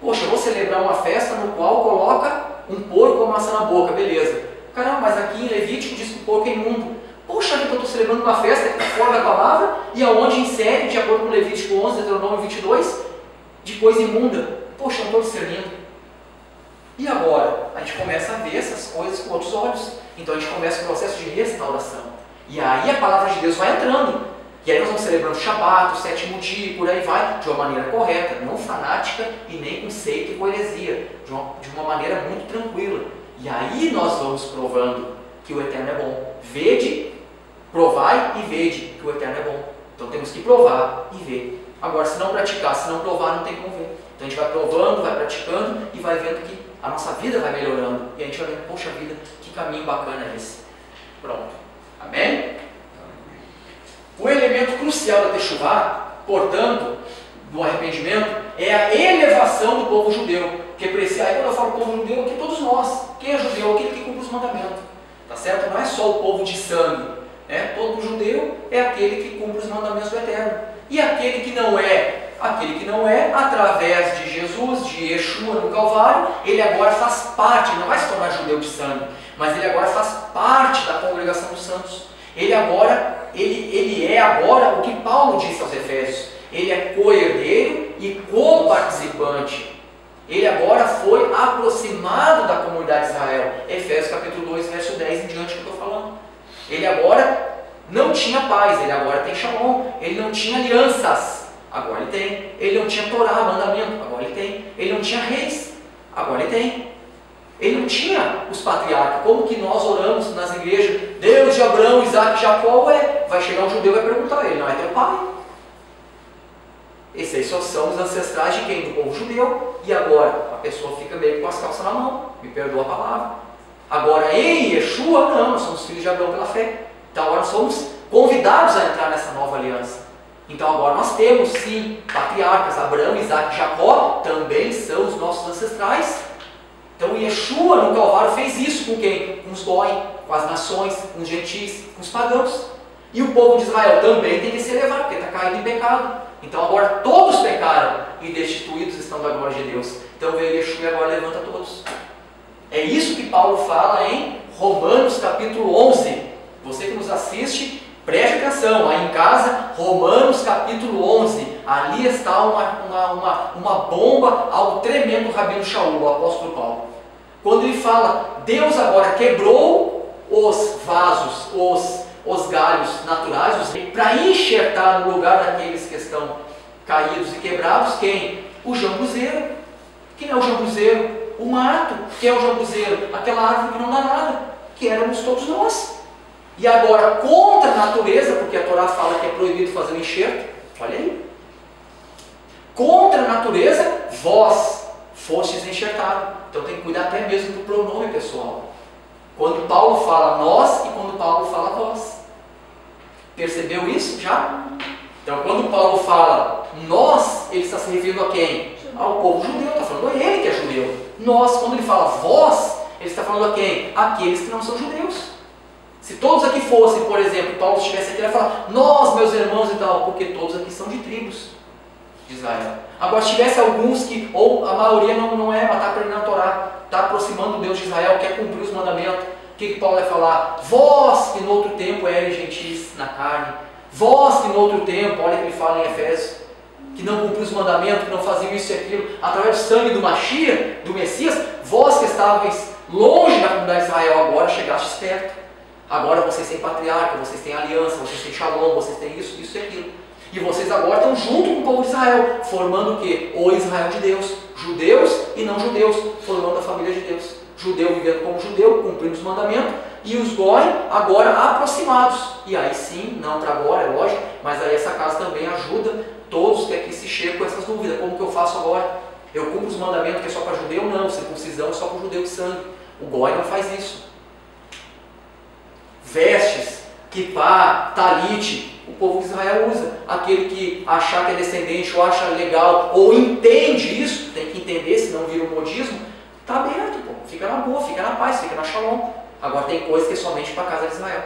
Poxa, eu vou celebrar uma festa no qual coloca um porco com maçã na boca, beleza. Caramba, mas aqui em Levítico diz que o porco é imundo. Poxa, então eu estou celebrando uma festa que está fora da palavra e aonde insere, de acordo com Levítico 11, Deuteronômio 22, de coisa imunda. Poxa, eu não estou discernindo. E agora? A gente começa a ver essas coisas com outros olhos. Então a gente começa o processo de restauração. E aí a palavra de Deus vai entrando. E aí nós vamos celebrando o Shabat, o sétimo dia, por aí vai, de uma maneira correta, não fanática e nem com seita e com heresia, de uma maneira muito tranquila. E aí nós vamos provando que o Eterno é bom. Vede, provai e vede que o Eterno é bom. Então temos que provar e ver. Agora, se não praticar, se não provar, não tem como ver. Então a gente vai provando, vai praticando e vai vendo que a nossa vida vai melhorando. E a gente vai vendo: poxa vida, que caminho bacana é esse. Pronto. Amém? O elemento crucial da Teshuvá, portanto, do arrependimento, é a elevação do povo judeu. Porque aí quando eu falo povo judeu, aqui todos nós. Quem é judeu? Aquele que cumpre os mandamentos. Tá certo? Não é só o povo de sangue. Todo judeu é aquele que cumpre os mandamentos do Eterno. E aquele que não é, através de Jesus, de Yeshua no Calvário, ele agora faz parte, não vai se tornar judeu de sangue, mas ele agora faz parte da congregação dos santos. Ele é agora o que Paulo disse aos Efésios: ele é co-herdeiro e co-participante. Ele agora foi aproximado da comunidade de Israel. Efésios capítulo 2, verso 10 em diante que eu estou falando. Ele agora não tinha paz, ele agora tem Shalom. Ele não tinha alianças, agora ele tem. Ele não tinha Torá, mandamento, agora ele tem. Ele não tinha reis, agora ele tem. Ele não tinha os patriarcas. Como que nós oramos nas igrejas: Deus de Abraão, Isaac e Jacó? Vai chegar um judeu e vai perguntar a ele: não é teu pai? Esses aí só são os ancestrais de quem? Do povo judeu. E agora? A pessoa fica meio com as calças na mão. Me perdoa a palavra. Agora, em Yeshua, não, nós somos filhos de Abraão pela fé. Então agora nós somos convidados a entrar nessa nova aliança. Então agora nós temos, sim, patriarcas. Abraão, Isaac e Jacó também são os nossos ancestrais. Então Yeshua no Calvário fez isso com quem? Com os goi, com as nações, com os gentis, com os pagãos. E o povo de Israel também tem que se elevar, porque está caído em pecado. Então agora todos pecaram e destituídos estão da glória de Deus. Então veio Yeshua e agora levanta todos. É isso que Paulo fala em Romanos capítulo 11. Você que nos assiste, preste atenção, aí em casa, Romanos capítulo 11. Ali está uma bomba, algo tremendo do Rabino Shaul, o apóstolo Paulo. Quando ele fala: Deus agora quebrou os vasos, os galhos naturais, para enxertar no lugar daqueles que estão caídos e quebrados, quem? O jambuzeiro. Quem é o jambuzeiro? O mato. Quem é o jambuzeiro? Aquela árvore que não dá nada, que éramos todos nós. E agora, contra a natureza, porque a Torá fala que é proibido fazer o enxerto, olha aí. Contra a natureza, vós fostes enxertados. Então tem que cuidar até mesmo do pronome pessoal. Quando Paulo fala nós e quando Paulo fala vós. Percebeu isso já? Então, quando Paulo fala nós, ele está se referindo a quem? Ao povo judeu, está falando a ele que é judeu. Nós, quando ele fala vós, ele está falando a quem? Aqueles que não são judeus. Se todos aqui fossem, por exemplo, Paulo estivesse aqui, ele ia falar nós, meus irmãos e tal, porque todos aqui são de tribos de Israel. Agora, se tivesse alguns que, ou a maioria não é, mas está aprendendo a Torá, está aproximando o Deus de Israel, quer cumprir os mandamentos, o que Paulo vai falar? Vós que no outro tempo eres gentis na carne, vós que no outro tempo, olha que ele fala em Efésios, que não cumpriu os mandamentos, que não faziam isso e aquilo, através do sangue do Mashiach, do Messias, vós que estavais longe da comunidade de Israel, agora chegastes perto. Agora vocês têm patriarca, vocês têm aliança, vocês têm shalom, vocês têm isso, isso e aquilo. E vocês agora estão junto com o povo de Israel, formando o quê? O Israel de Deus. Judeus e não judeus, formando a família de Deus. Judeu vivendo como judeu, cumprindo os mandamentos, e os goi agora aproximados. E aí sim, não para agora, é lógico, mas aí essa casa também ajuda todos que aqui se chegam com essas dúvidas. Como que eu faço agora? Eu cumpro os mandamentos que é só para judeu? Não, circuncisão é só para o judeu de sangue. O goi não faz isso. Vestes, kippá, talite, o povo de Israel usa. Aquele que achar que é descendente ou acha legal ou entende isso, tem que entender, senão vira um modismo, está aberto, pô. Fica na boa, fica na paz, fica na shalom. Agora tem coisa que é somente para a casa de Israel,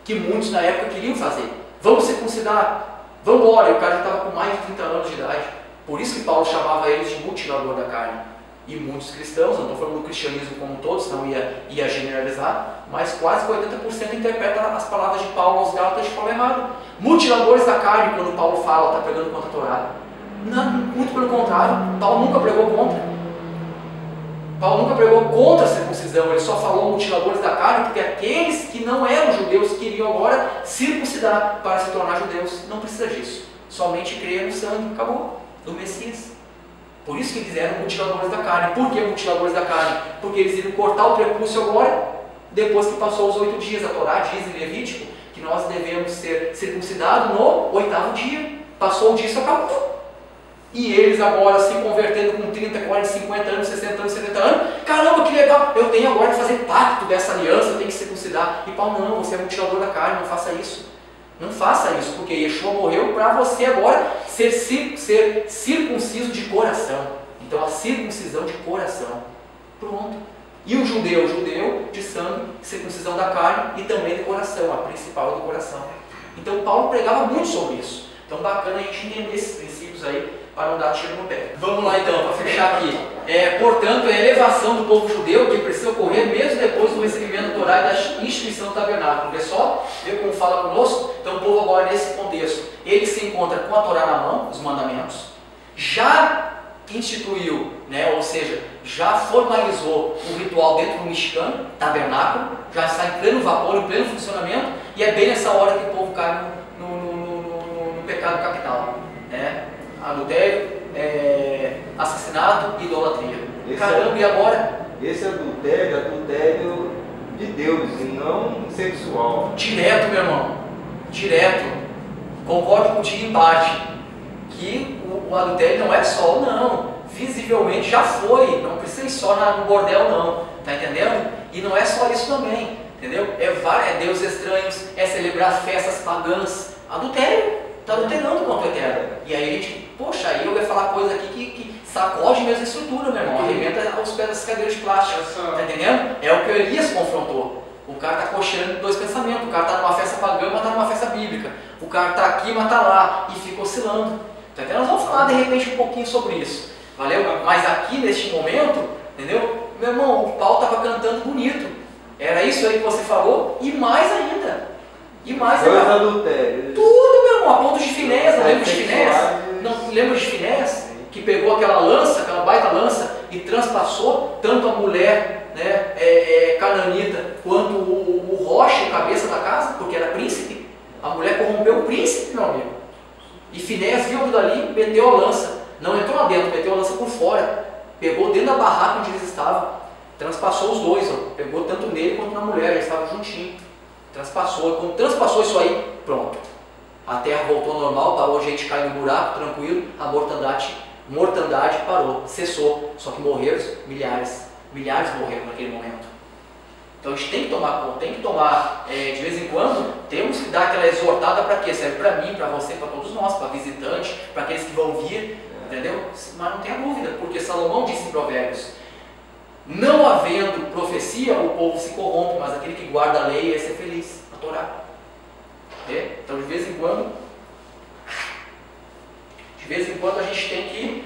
que muitos na época queriam fazer. Vamos circuncidar, vamos embora. E o cara já estava com mais de 30 anos de idade. Por isso que Paulo chamava eles de mutilador da carne. E muitos cristãos, não estou falando do cristianismo como um todo, senão ia generalizar, mas quase 80% interpreta as palavras de Paulo aos Gálatas de forma errada. Mutiladores da carne, quando Paulo fala, está pregando contra a Torá. Não, muito pelo contrário, Paulo nunca pregou contra. Paulo nunca pregou contra a circuncisão, ele só falou mutiladores da carne, porque aqueles que não eram judeus queriam agora circuncidar para se tornar judeus. Não precisa disso, somente crer no sangue, acabou, do Messias. Por isso que eles eram mutiladores da carne. Por que mutiladores da carne? Porque eles iriam cortar o prepúcio agora, depois que passou os 8 dias. A Torá diz em Levítico que nós devemos ser circuncidados no 8º dia. Passou o dia, isso acabou. E eles agora se convertendo com 30, 40, 50 anos, 60 anos, 70 anos. Caramba, que legal! Eu tenho agora que fazer pacto dessa aliança, eu tenho que circuncidar. E Paulo, não, você é mutilador da carne, não faça isso. Não faça isso, porque Yeshua morreu para você agora ser circunciso de coração. Então a circuncisão de coração. Pronto. E o judeu de sangue, circuncisão da carne e também de coração, a principal do coração. Então Paulo pregava muito sobre isso. Então bacana a gente entender esses princípios aí para não dar tiro no pé. Vamos lá então, para fechar aqui. Portanto, a elevação do povo judeu que precisa ocorrer mesmo depois do recebimento da Torá e da instituição do tabernáculo. Vê só, vê como fala conosco? Então o povo agora nesse contexto, ele se encontra com a Torá na mão, os mandamentos, já instituiu, né, ou seja, já formalizou o ritual dentro do Mishkan, tabernáculo, já está em pleno vapor, em pleno funcionamento, e é bem nessa hora que o povo cai no pecado capital, né? Adultério, assassinato e idolatria. Caramba, e agora? Esse adultério de Deus e não sexual. Direto, meu irmão. Direto. Concordo contigo em parte. Que o adultério não é só, não. Visivelmente já foi. Não precisa ir só no bordel, não. Tá entendendo? E não é só isso também. Entendeu? É deuses estranhos, é celebrar festas pagãs. Adultério. Está adulterando com o eterno. E aí a gente, poxa, aí eu ia falar coisa aqui que sacode mesmo a estrutura, meu irmão. Arrebenta os pés das cadeiras de plástico. Tá entendendo? É o que Elias confrontou. O cara está cocheando dois pensamentos. O cara está numa festa pagã, mas está numa festa bíblica. O cara está aqui, mas está lá. E fica oscilando. Tá entendendo? Nós vamos falar de repente um pouquinho sobre isso. Valeu? Mas aqui neste momento, entendeu? Meu irmão, o Paulo estava cantando bonito. Era isso aí que você falou? E mais ainda. E mais ainda. Adultérios. Tudo, meu irmão. A ponto de Finés. Não lembra de Finés? Não lembra de Finés? Que pegou aquela lança, aquela baita lança, e transpassou tanto a mulher, né, cananita, quanto o rocha, o cabeça da casa, porque era príncipe. A mulher corrompeu o príncipe, meu amigo. E Finés viu aquilo dali, meteu a lança. Não entrou lá dentro, meteu a lança por fora. Pegou dentro da barraca onde eles estavam. Transpassou os dois, ó. Pegou tanto nele quanto na mulher, eles estavam juntinhos. Transpassou. E quando transpassou isso aí, pronto. A terra voltou ao normal, parou, a gente caiu no buraco, tranquilo. A mortandade parou, cessou. Só que morreram milhares. Milhares morreram naquele momento. Então a gente tem que tomar conta, tem que tomar, de vez em quando, temos que dar aquela exortada para quê? Serve para mim, para você, para todos nós, para visitante, para aqueles que vão vir, entendeu? Mas não tenha dúvida, porque Salomão disse em Provérbios, não havendo profecia, o povo se corrompe, mas aquele que guarda a lei é ser feliz, a Torá. Então de vez em quando a gente tem que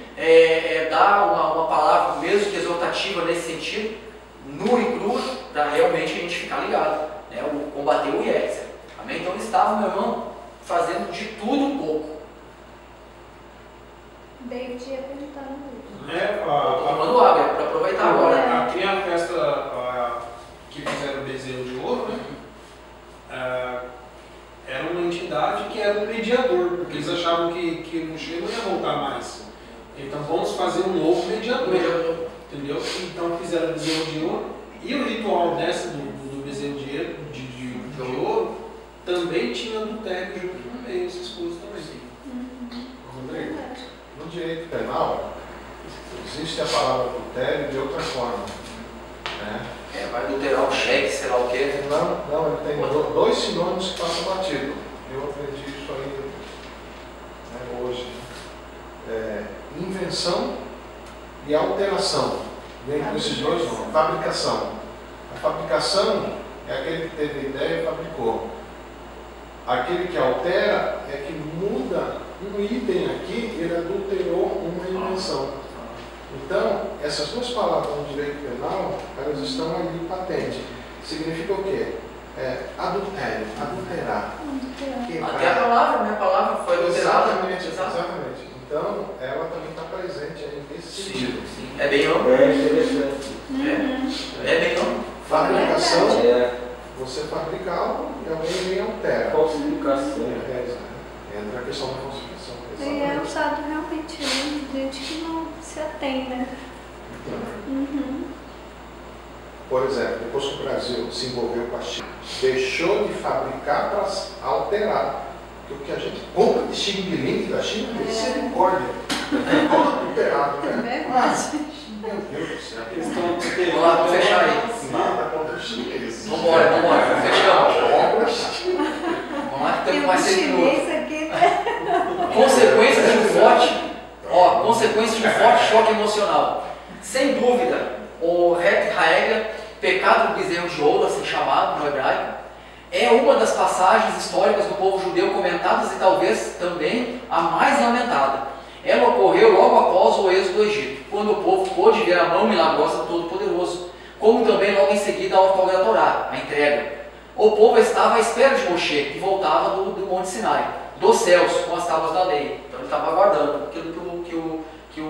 dar uma palavra, mesmo que exortativa nesse sentido, nua e crua, para realmente a gente ficar ligado, né? Combater o Yetzer. Amém? Então eles estavam, meu irmão, fazendo de tudo um pouco. David ia perguntar no vídeo. Estou tomando água, para aproveitar agora. Aqui a festa que fizeram o bezerro de ouro, né? Era uma entidade que era um mediador, porque eles achavam que o Moshe não ia voltar mais. Então vamos fazer um novo mediador. Entendeu? Então fizeram o bezerro de ouro. E o ritual dessa do bezerro de ouro também tinha adultério junto no meio, essas coisas também. Rodrigo, no direito penal, existe a palavra adultério de outra forma. Né? Vai adulterar um cheque, sei lá o quê. Não, ele tem dois sinônimos que passam batido. Eu aprendi isso aí, né, hoje. Invenção e alteração. Vem com esses dois nomes. Fabricação. A fabricação é aquele que teve ideia e fabricou. Aquele que altera é que muda um item aqui, ele adulterou uma invenção. Então, essas duas palavras no direito penal, elas estão ali patentes. Significa o quê? Adultério, adulterar. Até a palavra foi adulterada. Exatamente. Então, ela também está presente aí nesse sentido. Sim. É bem amplo. Interessante. É bem amplo. Fabricação, você fabrica algo e alguém vem e altera. Falsificação. Entra a questão da falsificação. E é usado realmente, né? Gente que não se atém, né? Por exemplo, depois que o Brasil se envolveu com a China, deixou de fabricar para alterar. Porque o que a gente compra de xing-ling da China é misericórdia. É todo adulterado, né? Meu Deus do céu. Vamos lá, vamos fechar aí. Nada contra os chineses. Vambora, fechamos. Vamos lá que Tem vai um ser chinês aqui, né? consequências de um forte choque emocional. Sem dúvida, o Het Haegel, pecado do bezerro de ouro, assim chamado no hebraico, é uma das passagens históricas do povo judeu comentadas e talvez também a mais lamentada. Ela ocorreu logo após o êxodo do Egito, quando o povo pôde ver a mão milagrosa do Todo-Poderoso, como também logo em seguida a ortogra da Torá, a entrega. O povo estava à espera de Moshe, que voltava do Monte Sinai, dos céus, com as tábuas da lei. Então ele estava aguardando aquilo que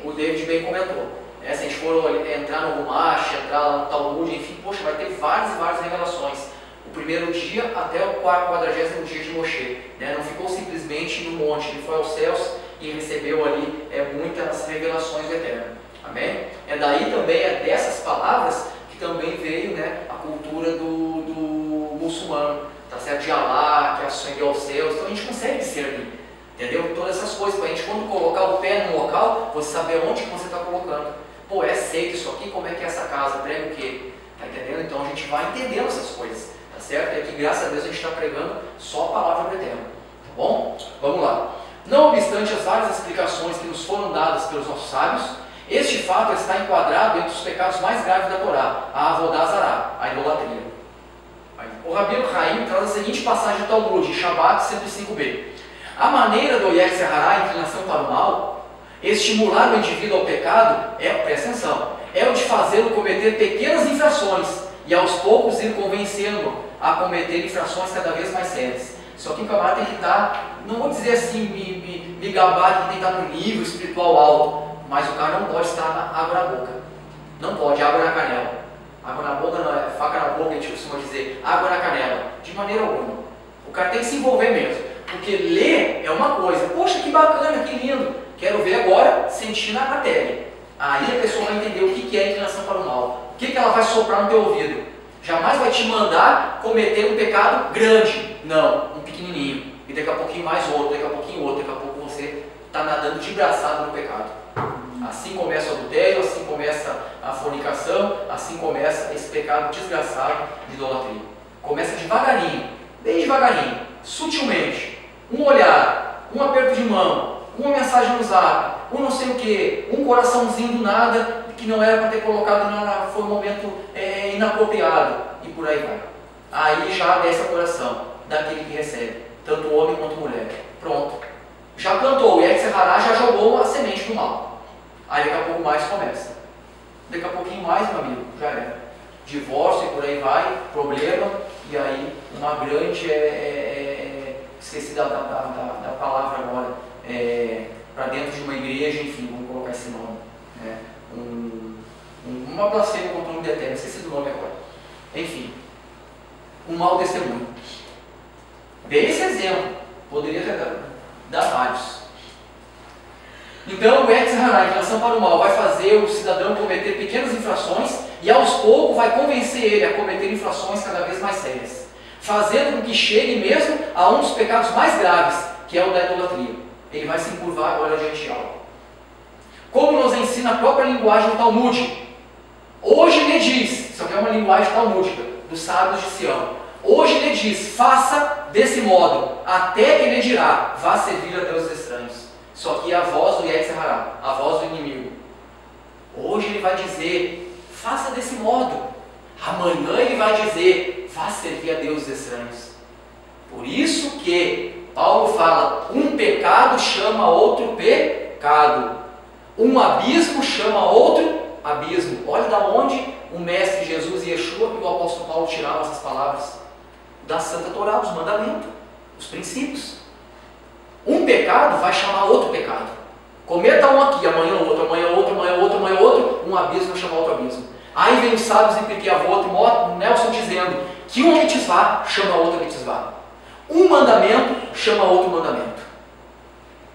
o David bem comentou. Se a gente for entrar no Rumash, entrar no Talmud, enfim, poxa, vai ter várias e várias revelações. O primeiro dia até o 40º dia de Moshe. Né? Não ficou simplesmente no monte, ele foi aos céus e recebeu ali muitas revelações do Eterno. Amém? Daí também, dessas palavras, que também veio, né, a cultura do muçulmano, tá certo? De Alá, que ascendeu aos céus. Então a gente consegue discernir, entendeu? Todas essas coisas, para a gente, quando colocar o pé no local, você saber onde que você está colocando. Pô, é aceito isso aqui? Como é que é essa casa? Prega o quê? Tá entendendo? Então a gente vai entendendo essas coisas, tá certo? E aqui, graças a Deus, a gente está pregando só a palavra do Eterno, tá bom? Vamos lá. Não obstante as várias explicações que nos foram dadas pelos nossos sábios, este fato está enquadrado entre os pecados mais graves da Torá, a Avodá Zará, a idolatria. O Rabino Haim traz a seguinte passagem do Talmud, em Shabbat 105b. A maneira do Yetzer Hará, a inclinação para o mal, estimular o indivíduo ao pecado, presta atenção, é o de fazê-lo cometer pequenas infrações e aos poucos ir convencendo a cometer infrações cada vez mais sérias. Só que o camarada tem que estar, não vou dizer assim, me gabar, que tem que estar no nível espiritual alto, mas o cara não pode estar na água na boca. Não pode, água na canela. Água na boca não é faca na boca, a gente costuma dizer, água na canela. De maneira alguma. O cara tem que se envolver mesmo. Porque ler é uma coisa. Poxa, que bacana, que lindo. Quero ver agora, sentir na pele. Aí a pessoa vai entender o que é a inclinação para o mal. O que ela vai soprar no teu ouvido. Jamais vai te mandar cometer um pecado grande. Não, um pequenininho. E daqui a pouquinho mais outro, daqui a pouquinho outro. Daqui a pouco você está nadando de braçada no pecado. Assim começa o adultério, assim começa a fornicação, assim começa esse pecado desgraçado de idolatria. Começa devagarinho, bem devagarinho, sutilmente. Um olhar, um aperto de mão, uma mensagem no zap, um não sei o que, um coraçãozinho do nada que não era para ter colocado, foi um momento inapropriado, e por aí vai. Aí já desce o coração daquele que recebe, tanto homem quanto mulher. Pronto. Já plantou, o Yetzer Hará já jogou a semente do mal. Aí daqui a pouco mais começa. Daqui a pouquinho mais, meu amigo, já era. Divórcio e por aí vai, problema, e aí uma grande, esqueci da palavra agora, para dentro de uma igreja, enfim, vamos colocar esse nome. Uma blasfêmia contra o nome do Eterno, esqueci do nome agora. Enfim, um mau testemunho. Dei esse exemplo, poderia dar vários. Então, o Yetzer Hará, em relação para o mal, vai fazer o cidadão cometer pequenas infrações e aos poucos vai convencer ele a cometer infrações cada vez mais sérias, fazendo com que chegue mesmo a um dos pecados mais graves, que é o da idolatria. Ele vai se encurvar agora diante de algo. Como nos ensina a própria linguagem do Talmud. Hoje lhe diz, isso aqui é uma linguagem talmúdica, dos sábios de Sião. Hoje lhe diz, faça desse modo, até que ele dirá, vá servir a deuses estranhos. Isso aqui é a voz do Yetzer Hará, a voz do inimigo. Hoje ele vai dizer, faça desse modo. Amanhã ele vai dizer, vá servir a deuses estranhos. Por isso que Paulo fala, um pecado chama outro pecado. Um abismo chama outro abismo. Olha da onde o Mestre Jesus e Yeshua e o apóstolo Paulo tiraram essas palavras. Da Santa Torá, dos mandamentos, os princípios. Um pecado vai chamar outro pecado. Cometa um aqui, amanhã outro, amanhã outro, amanhã outro, amanhã outro, um abismo vai chamar outro abismo. Aí vem os sábios em Pirkei Avot, Nelson dizendo que uma mitzvah chama outra mitzvah. Um mandamento chama outro mandamento.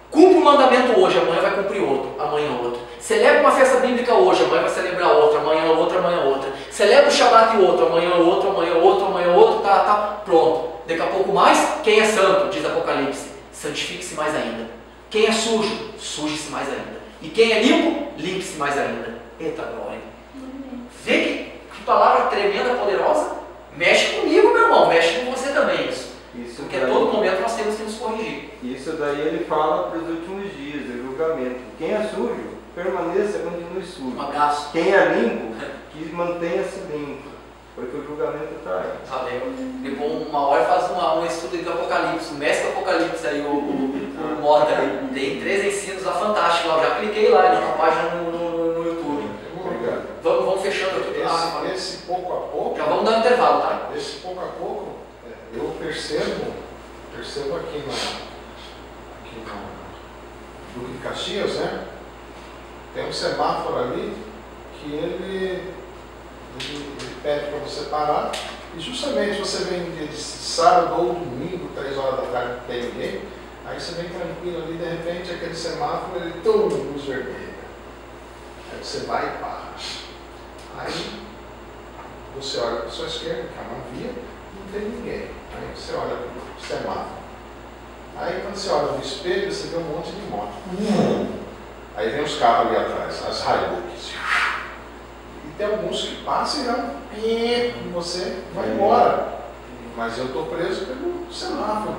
Cumpre um mandamento hoje, amanhã vai cumprir outro, amanhã outro. Celebra uma festa bíblica hoje, amanhã vai celebrar outra, amanhã outra, amanhã outra. Celebra o Shabbat e outro, amanhã outro, amanhã outro, amanhã outro, tá, pronto. Daqui a pouco mais, quem é santo, diz Apocalipse, santifique-se mais ainda. Quem é sujo, suje-se mais ainda. E quem é limpo, limpe-se mais ainda. Eita glória. Vê que palavra tremenda, poderosa. Mexe comigo, meu irmão, mexe com você também isso. Porque a todo momento nós temos que nos corrigir. Isso daí ele fala para os últimos dias, o julgamento. Quem é sujo, permaneça, continue sujo. Um abraço. Quem é limpo, que mantenha-se limpo. Porque o julgamento está aí. Valeu. Depois uma hora faz um estudo do Apocalipse, o mestre do Apocalipse aí, o Mota aí. Tem 3 ensinos lá fantásticos lá. Eu já cliquei lá na página no YouTube. Obrigado. Vamos fechando aqui. Esse pouco a pouco. Já vamos dar um intervalo, tá? Esse pouco a pouco, eu percebo aqui no Duque de Caxias, né? Tem um semáforo ali que ele pede para você parar, e justamente você vem de sábado ou domingo, 3 horas da tarde, não tem ninguém, aí você vem tranquilo ali, de repente aquele semáforo, ele luz vermelha. Aí você vai e para. Aí você olha para a sua esquerda, que é uma via, não tem ninguém. Aí você olha para o semáforo. Aí quando você olha no espelho, você vê um monte de moto. Aí vem os carros ali atrás, as Hilux. E tem alguns que passam e dão e você vai embora. Mas eu estou preso pelo semáforo.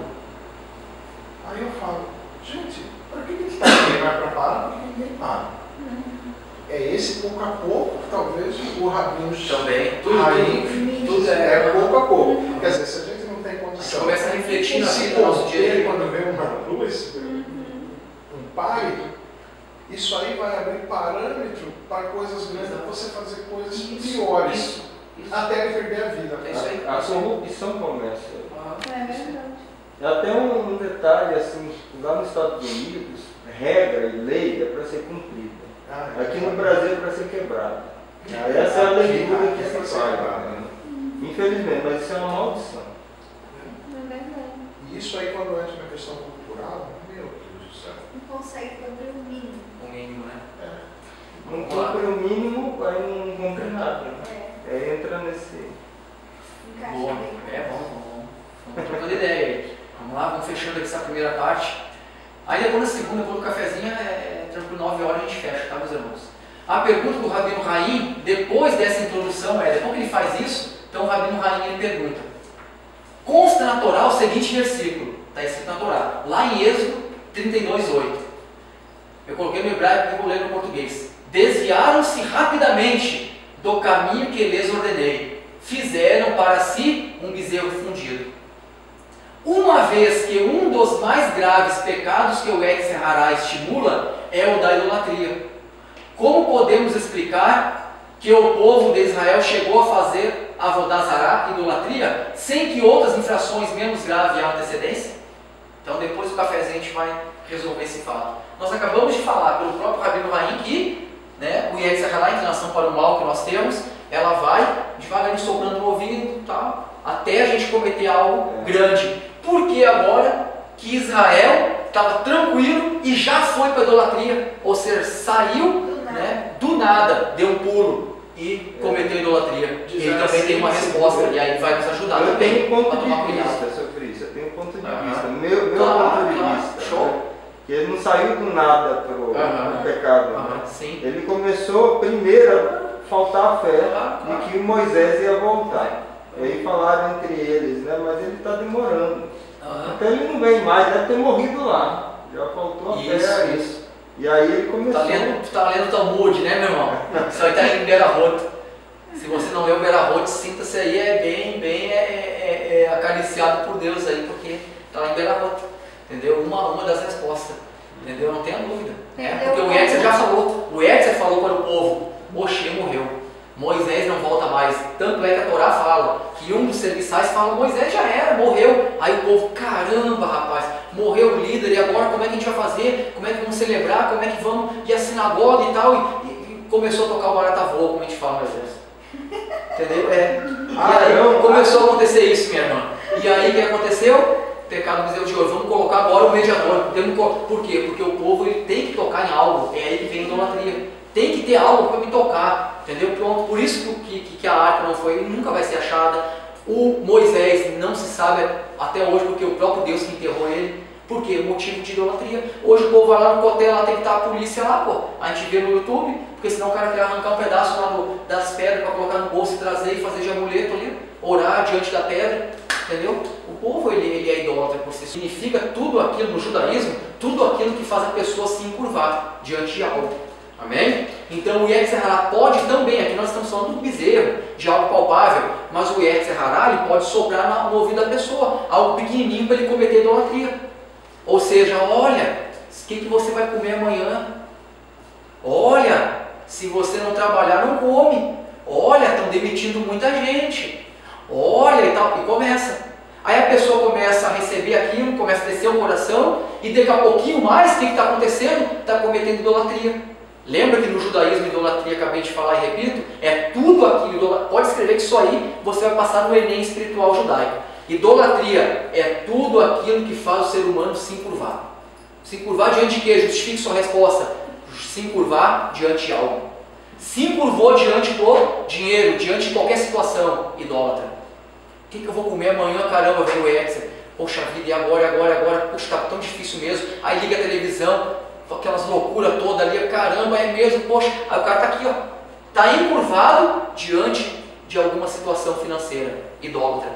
Aí eu falo, gente, para que ninguém vai para parar? Por que ninguém para? É esse pouco a pouco, talvez o rabinho também. Tudo é pouco a pouco. Quer dizer, se a gente não tem condição. Começa a refletir na vida do nosso dia a dia. Quando vê uma luz, um pai, isso aí vai abrir parâmetro para coisas grandes, para você fazer coisas piores. Isso. Até ele perder a vida. É isso aí. A corrupção começa. É verdade. Até um detalhe assim, lá nos Estados Unidos, regra e lei é para ser cumprida. Aqui no Brasil é para ser quebrado. Essa é a leitura que se faz. Infelizmente, mas isso é uma maldição. É verdade. E isso aí, quando entra na questão cultural, meu Deus do céu. Não consegue cumprir o mínimo. O mínimo, né? Não cumpre o mínimo, aí não cumpre nada. Entra nesse. Encaixa Boa. bem. Vamos trocando ideia aí. Vamos lá, vamos fechando aqui essa primeira parte. Aí depois na segunda, depois do cafezinho, tranquilo, 9 horas a gente fecha, tá, meus irmãos? A pergunta do Rabino Haim, depois dessa introdução, depois que ele faz isso, então o Rabino Haim ele pergunta: consta na Torá o seguinte versículo, está escrito na Torá, lá em Êxodo 32:8. Eu coloquei no hebraico e vou ler no português. Desviaram-se rapidamente do caminho que lhes ordenei, fizeram para si um bezerro fundido. Uma vez que um dos mais graves pecados que o Yetzer Hará estimula é o da idolatria, como podemos explicar que o povo de Israel chegou a fazer Avodah Zará, idolatria, sem que outras infrações menos graves há antecedência? Então depois do cafezinho a gente vai resolver esse fato. Nós acabamos de falar pelo próprio Rabino Haim que o Yetzer Hará, a inclinação para o mal que nós temos, ela vai devagarinho soprando no ouvido e tal, até a gente cometer algo grande. Porque agora que Israel estava tranquilo e já foi para a idolatria, ou seja, saiu do nada, deu um pulo e cometeu idolatria. Ele também tem uma resposta e aí vai nos ajudar eu também. Tenho um ponto a tomar de cuidado. vista sobre isso, eu tenho um ponto de vista. Uhum. Meu Claro, ponto de claro. vista. Show. Que ele não saiu do nada para o pecado. Sim. Ele começou primeiro a faltar a fé Claro. de que Moisés ia voltar. E aí falaram entre eles, mas ele está demorando. Então ele não vem mais, deve ter morrido lá. Já faltou a fé a isso. E aí ele começou. Tá lendo Talmud, né, meu irmão? Isso aí está em Berahot. Se você não leu Berahot, sinta-se aí, bem acariciado por Deus aí, porque está lá em Berahot. Entendeu? Uma das respostas. Entendeu? Não tenha dúvida. Porque o Yetzer já falou. O Yetzer falou para o povo: Moshe morreu. Moisés não volta mais. Tanto é que a Torá fala que um dos serviçais fala: Moisés já era, morreu. Aí o povo: caramba, rapaz, morreu o líder, e agora como é que a gente vai fazer? Como é que vamos celebrar? Como é que vamos ir à sinagoga e tal? E começou a tocar o barata voa, como a gente fala no exército. Entendeu? E aí começou a acontecer isso, minha irmã. E aí o que aconteceu? Pecado no bezerro de ouro. Vamos colocar agora o mediador. Por quê? Porque o povo ele tem que tocar em algo. É aí que vem a idolatria. Tem que ter algo para me tocar, entendeu? Pronto, por isso que a arca não foi, nunca vai ser achada. O Moisés não se sabe até hoje, porque o próprio Deus que enterrou ele. Por quê? Motivo de idolatria. Hoje o povo vai lá no cotel, lá tem que estar a polícia lá, pô. A gente vê no YouTube, porque senão o cara quer arrancar um pedaço lá das pedras para colocar no bolso e trazer e fazer de amuleto ali, orar diante da pedra, entendeu? O povo ele é idólatra por si. Significa tudo aquilo no judaísmo, tudo aquilo que faz a pessoa se encurvar diante de algo. Amém? Então o Yetzer Hará pode também, aqui nós estamos falando do bezerro, de algo palpável, mas o Yetzer Hará ele pode soprar no ouvido da pessoa, algo pequenininho para ele cometer idolatria. Ou seja, olha, o que você vai comer amanhã? Olha, se você não trabalhar, não come. Olha, estão demitindo muita gente. Olha e tal, e começa. Aí a pessoa começa a receber aquilo, começa a descer o coração, e daqui a pouquinho mais, o que está acontecendo? Está cometendo idolatria. Lembra que no judaísmo, idolatria, acabei de falar e repito, é tudo aquilo, pode escrever que isso aí você vai passar no Enem espiritual judaico. Idolatria é tudo aquilo que faz o ser humano se encurvar. Se encurvar diante de quê? Justifique sua resposta. Se encurvar diante de algo. Se encurvou diante do dinheiro, diante de qualquer situação, idólatra. O que eu vou comer amanhã? Caramba, vem o Yetzer. Poxa vida, e agora? Puxa, está tão difícil mesmo. Aí liga a televisão, aquelas loucuras todas ali, caramba, é mesmo, poxa, aí o cara está aqui, está encurvado diante de alguma situação financeira, idólatra.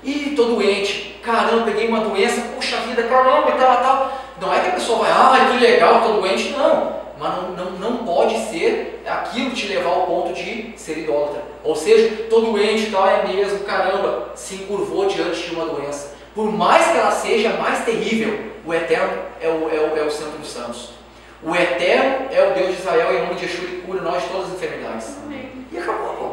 E estou doente, caramba, peguei uma doença, puxa vida, caramba, e tal. Não é que a pessoa vai, que legal, estou doente, não. Mas não pode ser aquilo te levar ao ponto de ser idólatra. Ou seja, estou doente e tal, é mesmo, caramba, se encurvou diante de uma doença. Por mais que ela seja mais terrível, o Eterno é o Santo dos Santos. O Eterno é o Deus de Israel, em nome de Yeshua, que cura nós de todas as enfermidades. Amém. E acabou, pô.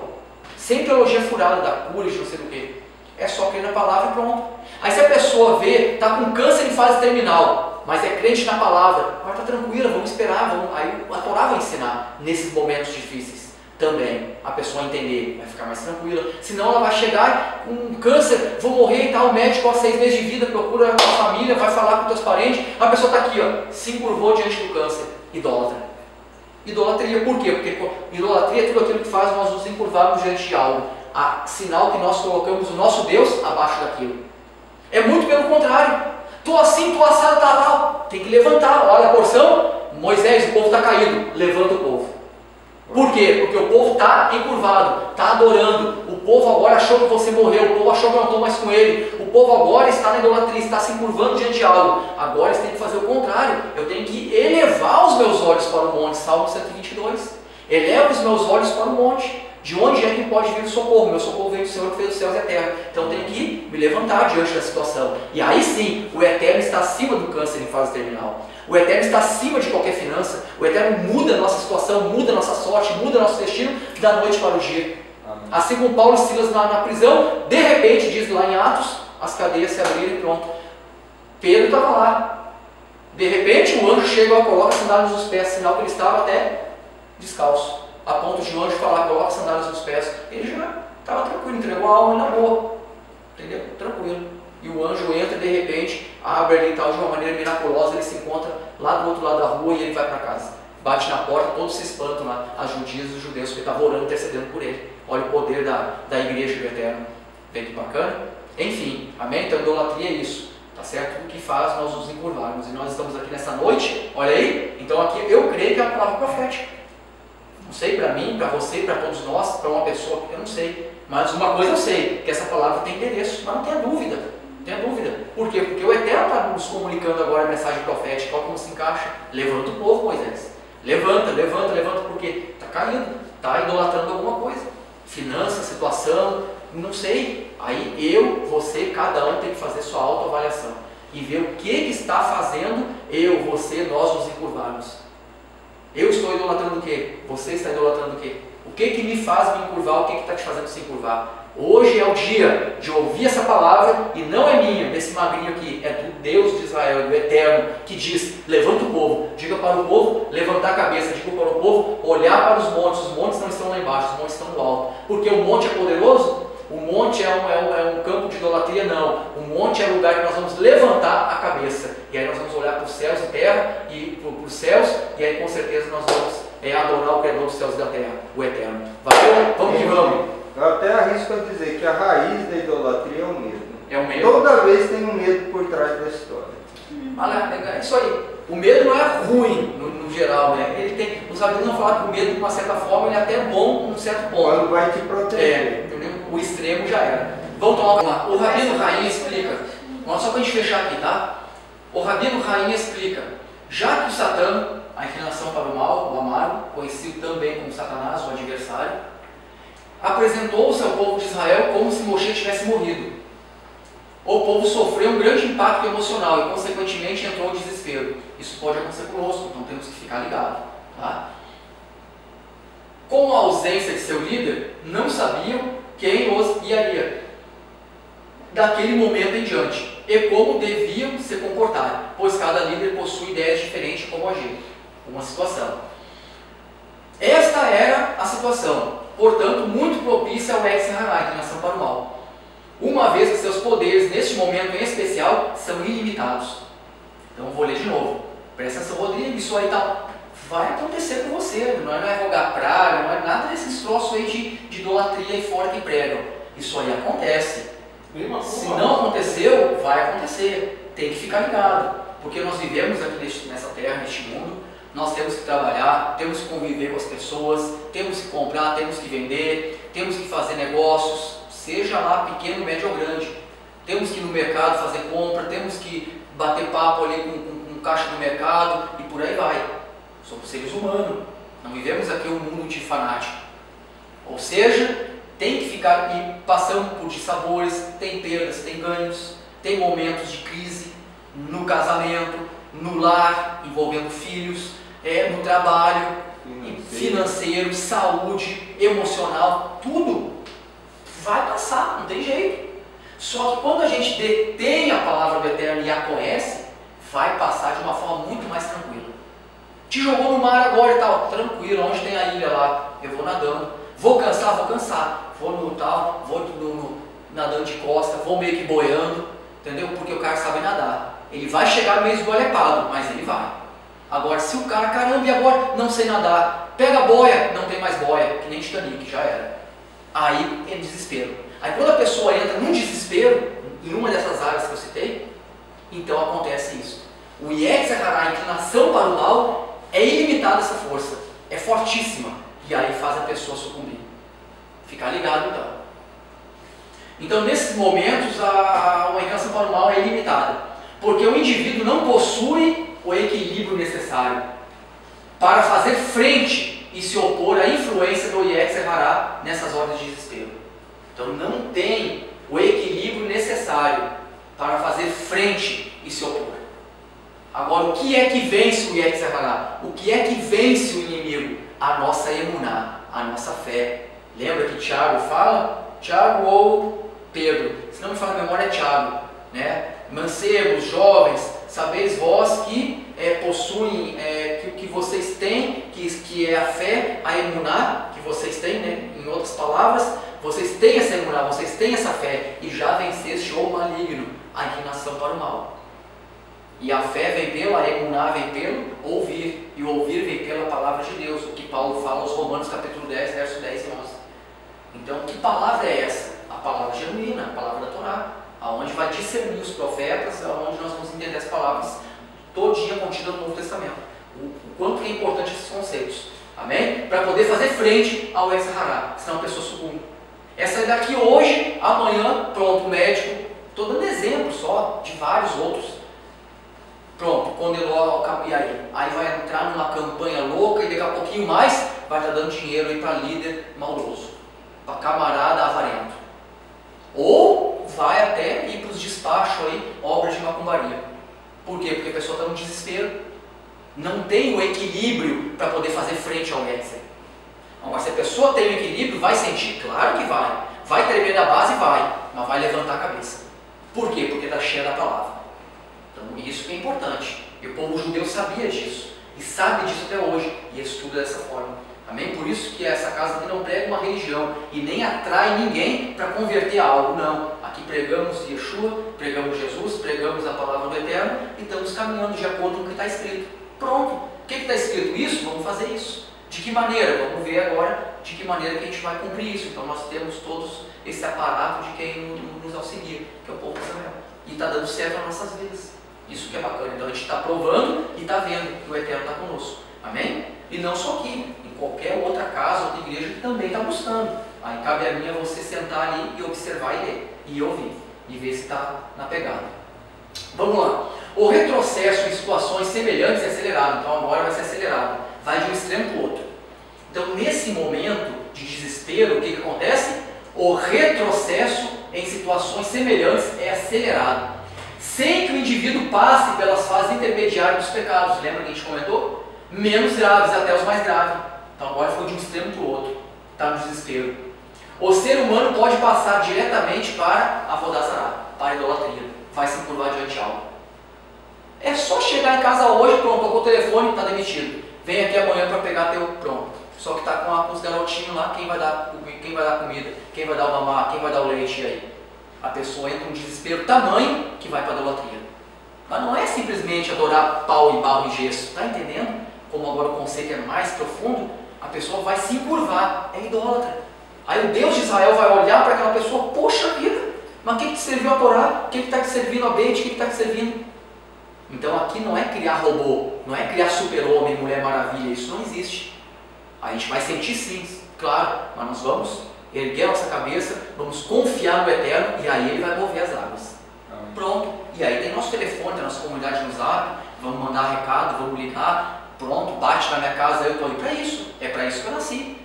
Sem teologia furada da cura de não sei do que. É só crer na palavra e pronto. Aí se a pessoa vê, está com câncer em fase terminal, mas é crente na palavra, vai estar tranquila, vamos esperar, aí a Torá vai ensinar nesses momentos difíceis. Também a pessoa entender, vai ficar mais tranquila. Senão ela vai chegar com um câncer, vou morrer e tal, o médico, 6 meses de vida, procura a família, vai falar com teus parentes, a pessoa está aqui, se encurvou diante do câncer, idólatra. Idolatria, por quê? Porque idolatria é tudo aquilo que faz nós nos encurvarmos diante de algo, sinal que nós colocamos o nosso Deus abaixo daquilo. É muito pelo contrário. Estou assim, estou assado, tal. Tem que levantar, olha a porção, Moisés, o povo está caído, levanta o povo. Por quê? Porque o povo está encurvado, está adorando. O povo agora achou que você morreu, o povo achou que eu não estou mais com ele. O povo agora está na idolatria, está se encurvando diante de algo. Agora eles têm que fazer o contrário. Eu tenho que elevar os meus olhos para o monte. Salmo 122. Eleva os meus olhos para o monte. De onde é que pode vir o socorro? Meu socorro vem do Senhor que fez os céus e a terra. Então eu tenho que me levantar diante da situação. E aí sim, o Eterno está acima do câncer em fase terminal. O Eterno está acima de qualquer finança. O Eterno muda a nossa situação, muda a nossa sorte, muda nosso destino da noite para o dia. Amém. Assim como Paulo e Silas na prisão, de repente, diz lá em Atos, as cadeias se abriram e pronto. Pedro estava lá. De repente o anjo chega e coloca sandálias nos pés, sinal que ele estava até descalço. A ponto de o anjo falar, coloca sandálias nos pés. Ele já estava tranquilo, entregou a alma na boa. Entendeu? Tranquilo. E o anjo entra e de repente abre ali e tal, de uma maneira miraculosa, ele se encontra lá do outro lado da rua e ele vai para casa. Bate na porta, todos se espantam lá, as judias e os judeus, que estavam orando, intercedendo por ele. Olha o poder da igreja do Eterno. Vê que bacana? Enfim, amém? Então idolatria é isso. Tá certo? O que faz nós nos encurvarmos. E nós estamos aqui nessa noite, olha aí. Então aqui eu creio que é uma palavra profética. Não sei para mim, para você, para todos nós, para uma pessoa, eu não sei. Mas uma coisa eu sei, que essa palavra tem endereço, mas não tenha dúvida. Tenha dúvida. Por quê? Porque o Eterno está nos comunicando agora a mensagem profética. Olha como se encaixa. Levanta o povo, Moisés. Levanta, levanta, levanta, porque está caindo, está idolatrando alguma coisa. Finança, situação, não sei. Aí eu, você, cada um tem que fazer sua autoavaliação e ver o que está fazendo eu, você, nós nos encurvarmos. Eu estou idolatrando o quê? Você está idolatrando o quê? O que me faz me encurvar? O que está te fazendo se encurvar? Hoje é o dia de ouvir essa palavra, e não é minha, desse magrinho aqui, é do Deus de Israel, do Eterno, que diz, levanta o povo, diga para o povo levantar a cabeça, diga para o povo olhar para os montes não estão lá embaixo, os montes estão no alto, porque o monte é poderoso, o monte é um campo de idolatria, não, o monte é o lugar que nós vamos levantar a cabeça, e aí nós vamos olhar para os céus e terra, e para os céus, e aí com certeza nós vamos adorar o Criador dos céus e da terra, o Eterno. Valeu? Vamos que vamos! Eu até arrisco a dizer que a raiz da idolatria é o medo. É o medo. Toda vez tem um medo por trás da história. É isso aí. O medo não é ruim no geral, né? Ele tem, os rabinos vão falar que o medo, de uma certa forma, ele é até bom num certo ponto. Quando vai te proteger. Entendeu? O extremo já era. Vamos tomar uma. O Rabino Rainha explica. Só para a gente fechar aqui, tá? O Rabino Rainha explica. Já que o Satã, a inclinação para o mal, o amargo, conhecido também como Satanás, o adversário, apresentou-se ao povo de Israel como se Moshe tivesse morrido. O povo sofreu um grande impacto emocional e, consequentemente, entrou em desespero. Isso pode acontecer conosco, então temos que ficar ligados. Tá? Com a ausência de seu líder, não sabiam quem os guiaria daquele momento em diante e como deviam se comportar, pois cada líder possui ideias diferentes de como agir. Uma situação. Esta era a situação. Portanto, muito propícia ao ex-Haná, inclinação para o mal. Uma vez que seus poderes, neste momento em especial, são ilimitados. Então, vou ler de novo. Presta atenção, Rodrigo, isso aí vai acontecer com você. Não é rogar praga, não é nada desses troços aí de idolatria e fora que pregam. Isso aí acontece. Se não aconteceu, vai acontecer. Tem que ficar ligado. Porque nós vivemos aqui nessa terra, neste mundo. Nós temos que trabalhar, temos que conviver com as pessoas, temos que comprar, temos que vender, temos que fazer negócios, seja lá pequeno, médio ou grande. Temos que ir no mercado fazer compra, temos que bater papo ali com caixa do mercado e por aí vai. Somos seres humanos, não vivemos aqui um mundo de fanático. Ou seja, tem que ficar e passando por dissabores, tem perdas, tem ganhos, tem momentos de crise no casamento, no lar, envolvendo filhos, no trabalho, financeiro, saúde, emocional, tudo vai passar, não tem jeito. Só que quando a gente detém a palavra do Eterno e a conhece, vai passar de uma forma muito mais tranquila. Te jogou no mar agora e tal, tranquilo, onde tem a ilha lá, eu vou nadando. Vou cansar, vou no tal, vou nadando de costa, vou meio que boiando, entendeu? Porque o cara sabe nadar. Ele vai chegar meio esgolepado, mas ele vai. Agora, se o cara, caramba, e agora não sei nadar, pega a boia, não tem mais boia, que nem Titanic, já era. Aí é desespero. Aí quando a pessoa entra num desespero, em uma dessas áreas que eu citei, então acontece isso. O Yetzer Hará, a inclinação para o mal, altíssima, e aí faz a pessoa sucumbir. Ficar ligado então. Então nesses momentos a inclinação para o mal é ilimitada, porque o indivíduo não possui o equilíbrio necessário para fazer frente e se opor à influência do Yetzer Hará nessas horas de desespero. Então não tem o equilíbrio necessário para fazer frente e se opor. Agora, o que é que vence o Yetzer Hará? O que é que vence o inimigo? A nossa emuná, a nossa fé. Lembra que Tiago fala? Tiago ou Pedro? Se não me fala a memória, é Tiago. Né? Mancebos, jovens, sabeis vós que possuem, que vocês têm, que é a fé, a emuná, que vocês têm, né? Em outras palavras, vocês têm essa emuná, vocês têm essa fé, e já venceste o maligno, a inclinação para o mal. E a fé vem pelo, a emuná vem pelo ouvir, e o ouvir vem pela palavra de Deus, o que Paulo fala aos Romanos capítulo 10, verso 10 e 11. Então, que palavra é essa? A palavra genuína, a palavra da Torá, aonde vai discernir os profetas, aonde nós vamos entender as palavras todinha contida no Novo Testamento. O quanto é importante esses conceitos. Amém? Para poder fazer frente ao Yetzer Hará, senão a pessoa sucumbe. Essa é daqui hoje, amanhã, pronto, o médico, estou dando exemplo só de vários outros. Pronto, condenou, e aí vai entrar numa campanha louca e daqui a pouquinho mais vai estar dando dinheiro aí para líder maldoso, para camarada avarento. Ou vai até ir para os despachos aí, obras de macumbaria. Por quê? Porque a pessoa está no desespero. Não tem o equilíbrio para poder fazer frente ao Yetzer. Agora, se a pessoa tem o equilíbrio, vai sentir? Claro que vai. Vai tremer da base? Vai. Mas vai levantar a cabeça. Por quê? Porque está cheia da palavra. Então, isso que é importante. E o povo judeu sabia disso. E sabe disso até hoje. E estuda dessa forma. Amém? Por isso que essa casa aqui não prega uma religião. E nem atrai ninguém para converter a algo. Não. Aqui pregamos Yeshua, pregamos Jesus, pregamos a palavra do Eterno. E estamos caminhando de acordo com o que está escrito. Pronto. O que está escrito? Isso? Vamos fazer isso. De que maneira? Vamos ver agora de que maneira que a gente vai cumprir isso. Então nós temos todos esse aparato de quem nos auxilia, que é o povo de Israel. E está dando certo nas nossas vidas. Isso que é bacana. Então a gente está provando e está vendo que o Eterno está conosco. Amém? E não só aqui, em qualquer outra casa, outra igreja que também está buscando. Aí cabe a mim a você sentar ali e observar e ler, e ouvir, e ver se está na pegada. Vamos lá. O retrocesso em situações semelhantes é acelerado. Então agora vai ser acelerado. Vai de um extremo para o outro. Então nesse momento de desespero, o que acontece? O retrocesso em situações semelhantes é acelerado. Sem que o indivíduo passe pelas fases intermediárias dos pecados. Lembra que a gente comentou? Menos graves até os mais graves. Então agora foi de um extremo para o outro. Está no desespero. O ser humano pode passar diretamente para a Vodazará, para a idolatria. Vai se curvar diante de algo. É só chegar em casa hoje, pronto, tocou o telefone, está demitido. Vem aqui amanhã para pegar teu pronto. Só que está com os garotinhos lá, quem vai dar comida, quem vai dar o mamar, quem vai dar o leite, e aí? A pessoa entra num desespero tamanho que vai para a idolatria. Mas não é simplesmente adorar pau e barro e gesso, está entendendo? Como agora o conceito é mais profundo, a pessoa vai se curvar, é idólatra. Aí o Deus de Israel vai olhar para aquela pessoa, poxa vida, mas o que te serviu a Torá? O que está te servindo a Beit? O que está te servindo? Então aqui não é criar robô, não é criar super-homem, mulher maravilha, isso não existe. A gente vai sentir sim, claro, mas nós vamos erguer a nossa cabeça, vamos confiar no Eterno e aí Ele vai mover as águas. Amém. Pronto, e aí tem nosso telefone, tem nossa comunidade no Zap, vamos mandar recado, vamos ligar, pronto, bate na minha casa, eu estou aí para isso, é para isso que eu nasci.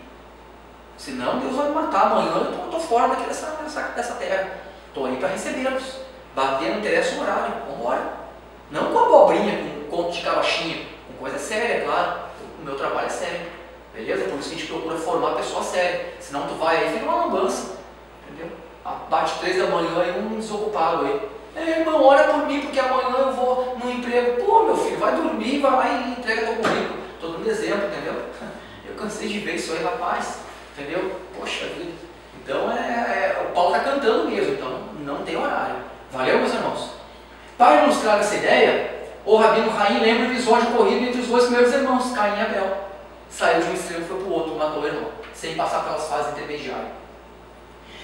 Senão Deus vai me matar amanhã, eu estou fora daqui dessa terra, estou aí para recebê-los, bater não interessa o horário, vamos embora. Não com abobrinha, com conto de carochinha, com coisa séria, é claro, o meu trabalho é sério. Beleza? Por isso que a gente procura formar a pessoa séria. Senão tu vai aí e fica uma lambança. Entendeu? Bate 3 da manhã e um desocupado aí. Irmão, ora por mim porque amanhã eu vou no emprego. Pô, meu filho, vai dormir, vai lá e entrega teu currículo. Estou dando exemplo, entendeu? Eu cansei de ver isso aí, rapaz. Entendeu? Poxa vida. Então o pau está cantando mesmo, então não tem horário. Valeu, meus irmãos? Para ilustrar essa ideia, o Rabino Haim lembra o episódio ocorrido entre os dois primeiros irmãos, Caim e Abel. Saiu de um extremo e foi para o outro, matou o irmão, sem passar pelas fases intermediárias.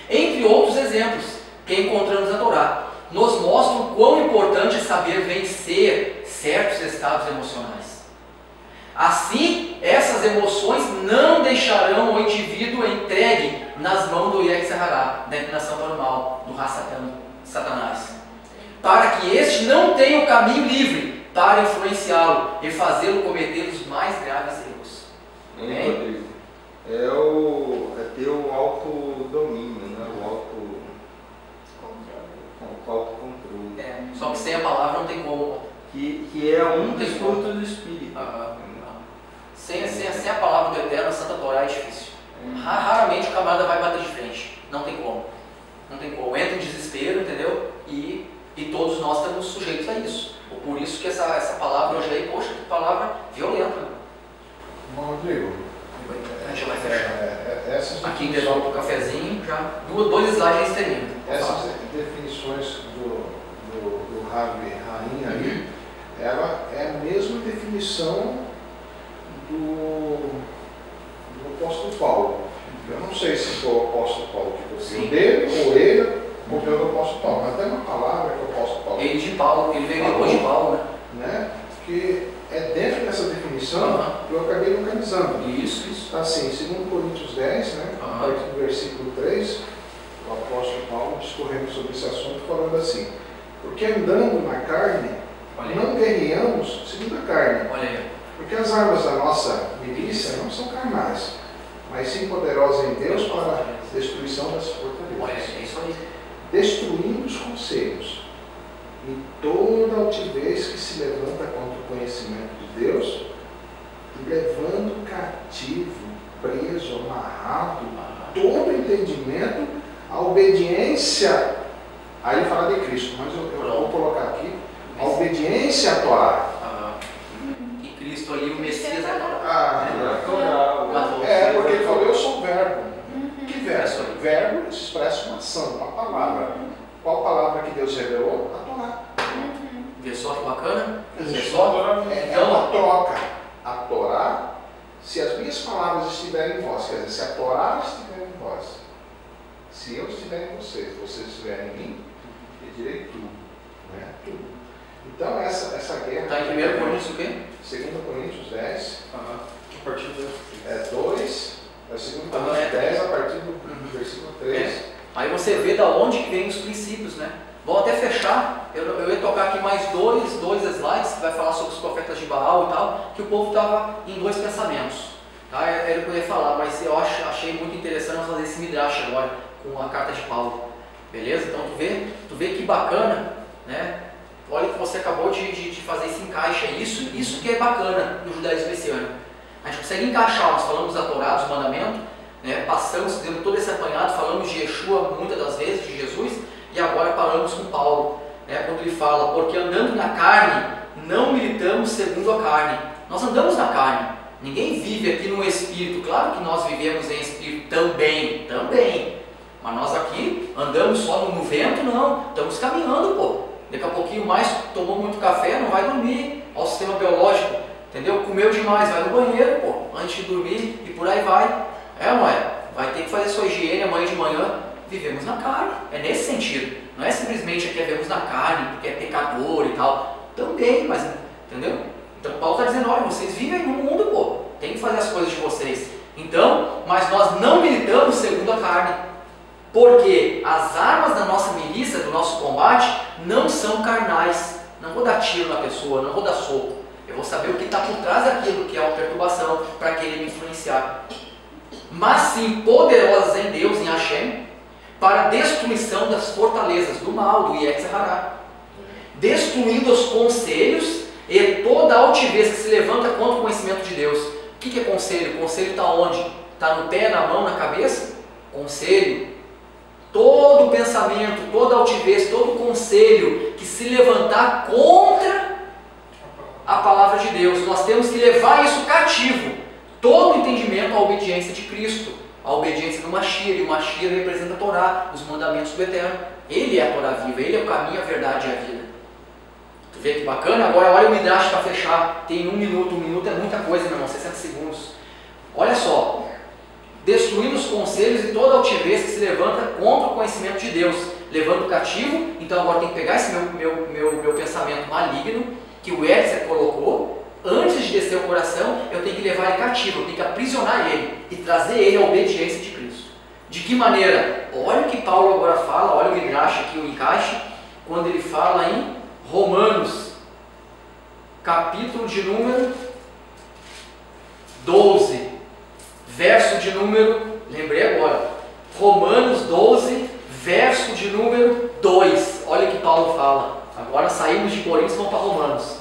Entre outros exemplos que encontramos na Torá, nos mostram quão importante é saber vencer certos estados emocionais. Assim, essas essas emoções não deixarão o indivíduo entregue nas mãos do Yetzer Hara, da inclinação para o mal, do Satanás, para que este não tenha o caminho livre para influenciá-lo e fazê-lo cometer os mais graves erros. Rodrigo? É ter o autodomínio, né? O autocontrole. Só que sem a palavra não tem como. Que é um dos frutos do Espírito. Sem a palavra do Eterno, a Santa Torá é difícil. Raramente o camarada vai bater de frente. Não tem como. Não tem como. Entra em desespero, entendeu? E todos nós estamos sujeitos a isso. Por isso que essa palavra hoje aí, poxa, que palavra violenta. Bom, Rodrigo, a gente vai fechar. Aqui intervalo para o cafezinho, já 2 slides a gente termina. Essas definições do Rabi Rainha aí, ela é a mesma definição do apóstolo Paulo. Eu não sei se foi o apóstolo Paulo que você dele, ou ele, ou pelo apóstolo Paulo, mas tem uma palavra que o apóstolo Paulo. Ele de Paulo, ele veio depois de Paulo, né? Que é dentro dessa definição que eu acabei localizando. Isso. Está assim, 2 Coríntios 10, né? A partir do versículo 3, o apóstolo Paulo discorrendo sobre esse assunto, falando assim: porque andando na carne, não guerreamos segundo a carne. Porque as armas da nossa milícia não são carnais, mas sim poderosas em Deus para a destruição das fortalezas. É isso aí. Destruindo os conselhos e toda altivez que se levanta contra o conhecimento de Deus, e levando cativo, preso, amarrado, todo entendimento, a obediência. Aí ele fala de Cristo, mas eu vou colocar aqui a obediência à Torá. E Cristo ali, o Messias, é porque ele falou: eu sou o verbo. Que verbo? Verbo expressa uma ação, uma palavra. Qual palavra que Deus revelou? A Torá. Vê só que bacana? É uma troca. A Torá, se as minhas palavras estiverem em vós, quer dizer, se a Torá estiver em vós, se eu estiver em vocês, vocês estiverem em mim, eu direi tudo. Né? Tudo. Então essa guerra... Está em 1 Coríntios o quê? 2 Coríntios 10. A partir do 2. É 2 Coríntios 10, a partir do versículo 3. Aí você vê da onde que vem os princípios, né? Vou até fechar, eu ia tocar aqui mais dois slides que vai falar sobre os profetas de Baal e tal, que o povo estava em 2 pensamentos. Tá? Era o que eu ia falar, mas eu achei muito interessante fazer esse midrash agora com a carta de Paulo. Beleza? Então tu vê que bacana, né? Olha que você acabou de fazer esse encaixe aí. Isso que é bacana do judaísmo messiânico. A gente consegue encaixar, nós falamos da Torá, dos mandamentos, né? Passamos, dentro todo esse apanhado, falamos de Yeshua muitas das vezes, de Jesus, e agora paramos com Paulo, né? Quando ele fala: porque andando na carne, não militamos segundo a carne. Nós andamos na carne, ninguém vive aqui no Espírito. Claro que nós vivemos em Espírito também, mas nós aqui andamos só no vento, não, estamos caminhando, pô. Daqui a pouquinho mais, tomou muito café, não vai dormir. Olha o sistema biológico, entendeu? Comeu demais, vai no banheiro, pô, antes de dormir, e por aí vai. Não é? Vai ter que fazer sua higiene amanhã de manhã. Vivemos na carne, é nesse sentido. Não é simplesmente que vivemos na carne, porque é pecador e tal. Também, mas, entendeu? Então Paulo está dizendo: olha, vocês vivem no mundo, pô, tem que fazer as coisas de vocês. Então, mas nós não militamos segundo a carne. Porque as armas da nossa milícia, do nosso combate, não são carnais. Não vou dar tiro na pessoa, não vou dar soco. Eu vou saber o que está por trás daquilo que é uma perturbação para querer me influenciar. Mas sim poderosas em Deus, em Hashem, para a destruição das fortalezas do mal, do Yetzer Hara, destruindo os conselhos e toda a altivez que se levanta contra o conhecimento de Deus. O que é conselho? Conselho está onde? Está no pé, na mão, na cabeça? Conselho. Todo pensamento, toda altivez, todo conselho que se levantar contra a palavra de Deus, nós temos que levar isso cativo. Todo entendimento à obediência de Cristo, a obediência do Mashiach, e o Mashiach representa a Torá, os mandamentos do Eterno. Ele é a Torá viva, ele é o caminho, a verdade e a vida. Tu vê que bacana? Agora olha o Midrash para fechar. Tem 1 minuto, 1 minuto é muita coisa, meu irmão, 60 segundos. Olha só: destruindo os conselhos e toda altivez que se levanta contra o conhecimento de Deus, levando cativo. Então agora tem que pegar esse meu pensamento maligno, que o Yetzer colocou, Antes de descer o coração, eu tenho que levar ele cativo, eu tenho que aprisionar ele e trazer ele à obediência de Cristo. De que maneira? Olha o que Paulo agora fala, olha o Midrash aqui, o encaixe, quando ele fala em Romanos, capítulo de número 12, verso de número, lembrei agora, Romanos 12, verso de número 2, olha o que Paulo fala. Agora saímos de Coríntios e vamos para Romanos.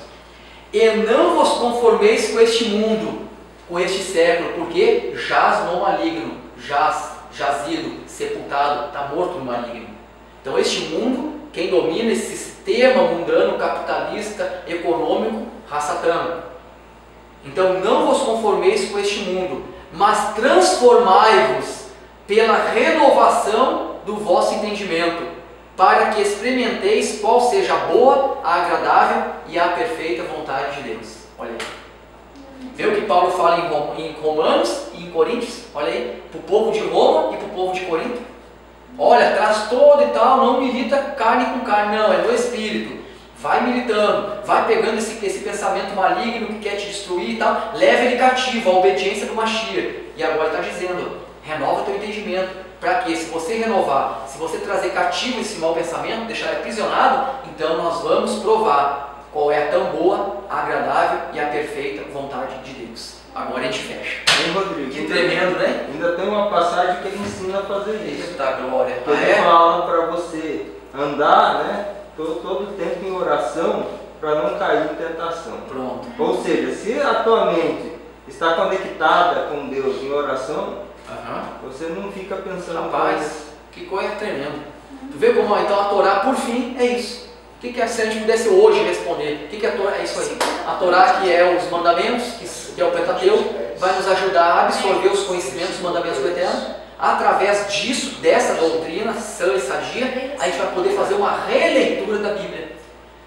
E não vos conformeis com este mundo, com este século, porque jaz no maligno, jazido, sepultado, está morto no maligno. Então este mundo, quem domina esse sistema mundano, capitalista, econômico, Satã. Então não vos conformeis com este mundo, mas transformai-vos pela renovação do vosso entendimento, para que experimenteis qual seja a boa, a agradável e a perfeita vontade de Deus. Olha aí. Vê o que Paulo fala em Romanos e em Coríntios? Olha aí, para o povo de Roma e para o povo de Corinto. Olha, traz todo e tal, não milita carne com carne, não, é do Espírito. Vai militando, vai pegando esse pensamento maligno que quer te destruir e tal, leva ele cativo, a obediência do Mashiach. E agora está dizendo, renova o teu entendimento. Para que, se você renovar, se você trazer cativo esse mau pensamento, deixar ele aprisionado, então nós vamos provar qual é a tão boa, a agradável e a perfeita vontade de Deus. Agora a gente fecha. Hein, Rodrigo? Que tremendo, né? Ainda tem uma passagem que ele ensina a fazer isso. Eita glória. Que ele fala para você andar, né, todo o tempo em oração para não cair em tentação. Pronto. Ou seja, se a tua mente está conectada com Deus em oração, você não fica pensando... Rapaz, que coisa tremenda. Tu vê como, então, a Torá, por fim, é isso. O que se a gente pudesse hoje responder? O que a Torá é isso aí? A Torá, que é os mandamentos, que é o Pentateuco, vai nos ajudar a absorver os conhecimentos, os mandamentos do Eterno. Através disso, dessa doutrina sã e sadia, a gente vai poder fazer uma releitura da Bíblia.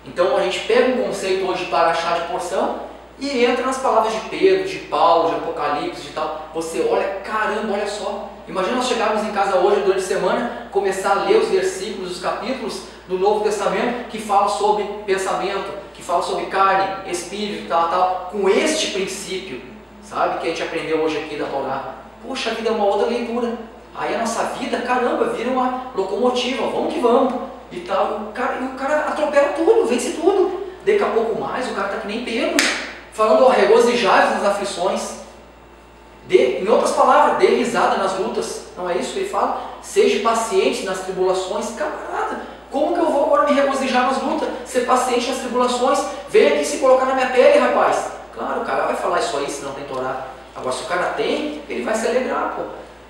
Então, a gente pega um conceito hoje de paraxá de porção e entra nas palavras de Pedro, de Paulo, de Apocalipse, de tal. Você olha, caramba, olha só. Imagina nós chegarmos em casa hoje, durante a semana, começar a ler os versículos, os capítulos do Novo Testamento que falam sobre pensamento, que falam sobre carne, espírito, tal, com este princípio, sabe, que a gente aprendeu hoje aqui da Torá. Poxa, a vida é uma outra leitura. Aí a nossa vida, caramba, vira uma locomotiva, vamos que vamos. E tal, o cara atropela tudo, vence tudo. Daqui a pouco mais, o cara está que nem Pedro, falando, regozijai-vos nas aflições. Em outras palavras, dê risada nas lutas. Não é isso que ele fala? Seja paciente nas tribulações. Camarada, como que eu vou agora me regozijar nas lutas? Ser paciente nas tribulações? Vem aqui se colocar na minha pele, rapaz. Claro, o cara vai falar isso aí se não tem Torá. Agora, se o cara tem, ele vai se alegrar, pô.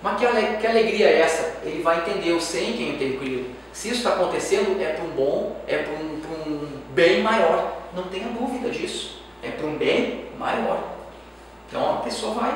Mas que alegria é essa? Ele vai entender, eu sei em quem eu tenho crido. Se isso está acontecendo, é para um bom, é para um bem maior. Não tenha dúvida disso. É para um bem maior. Então a pessoa vai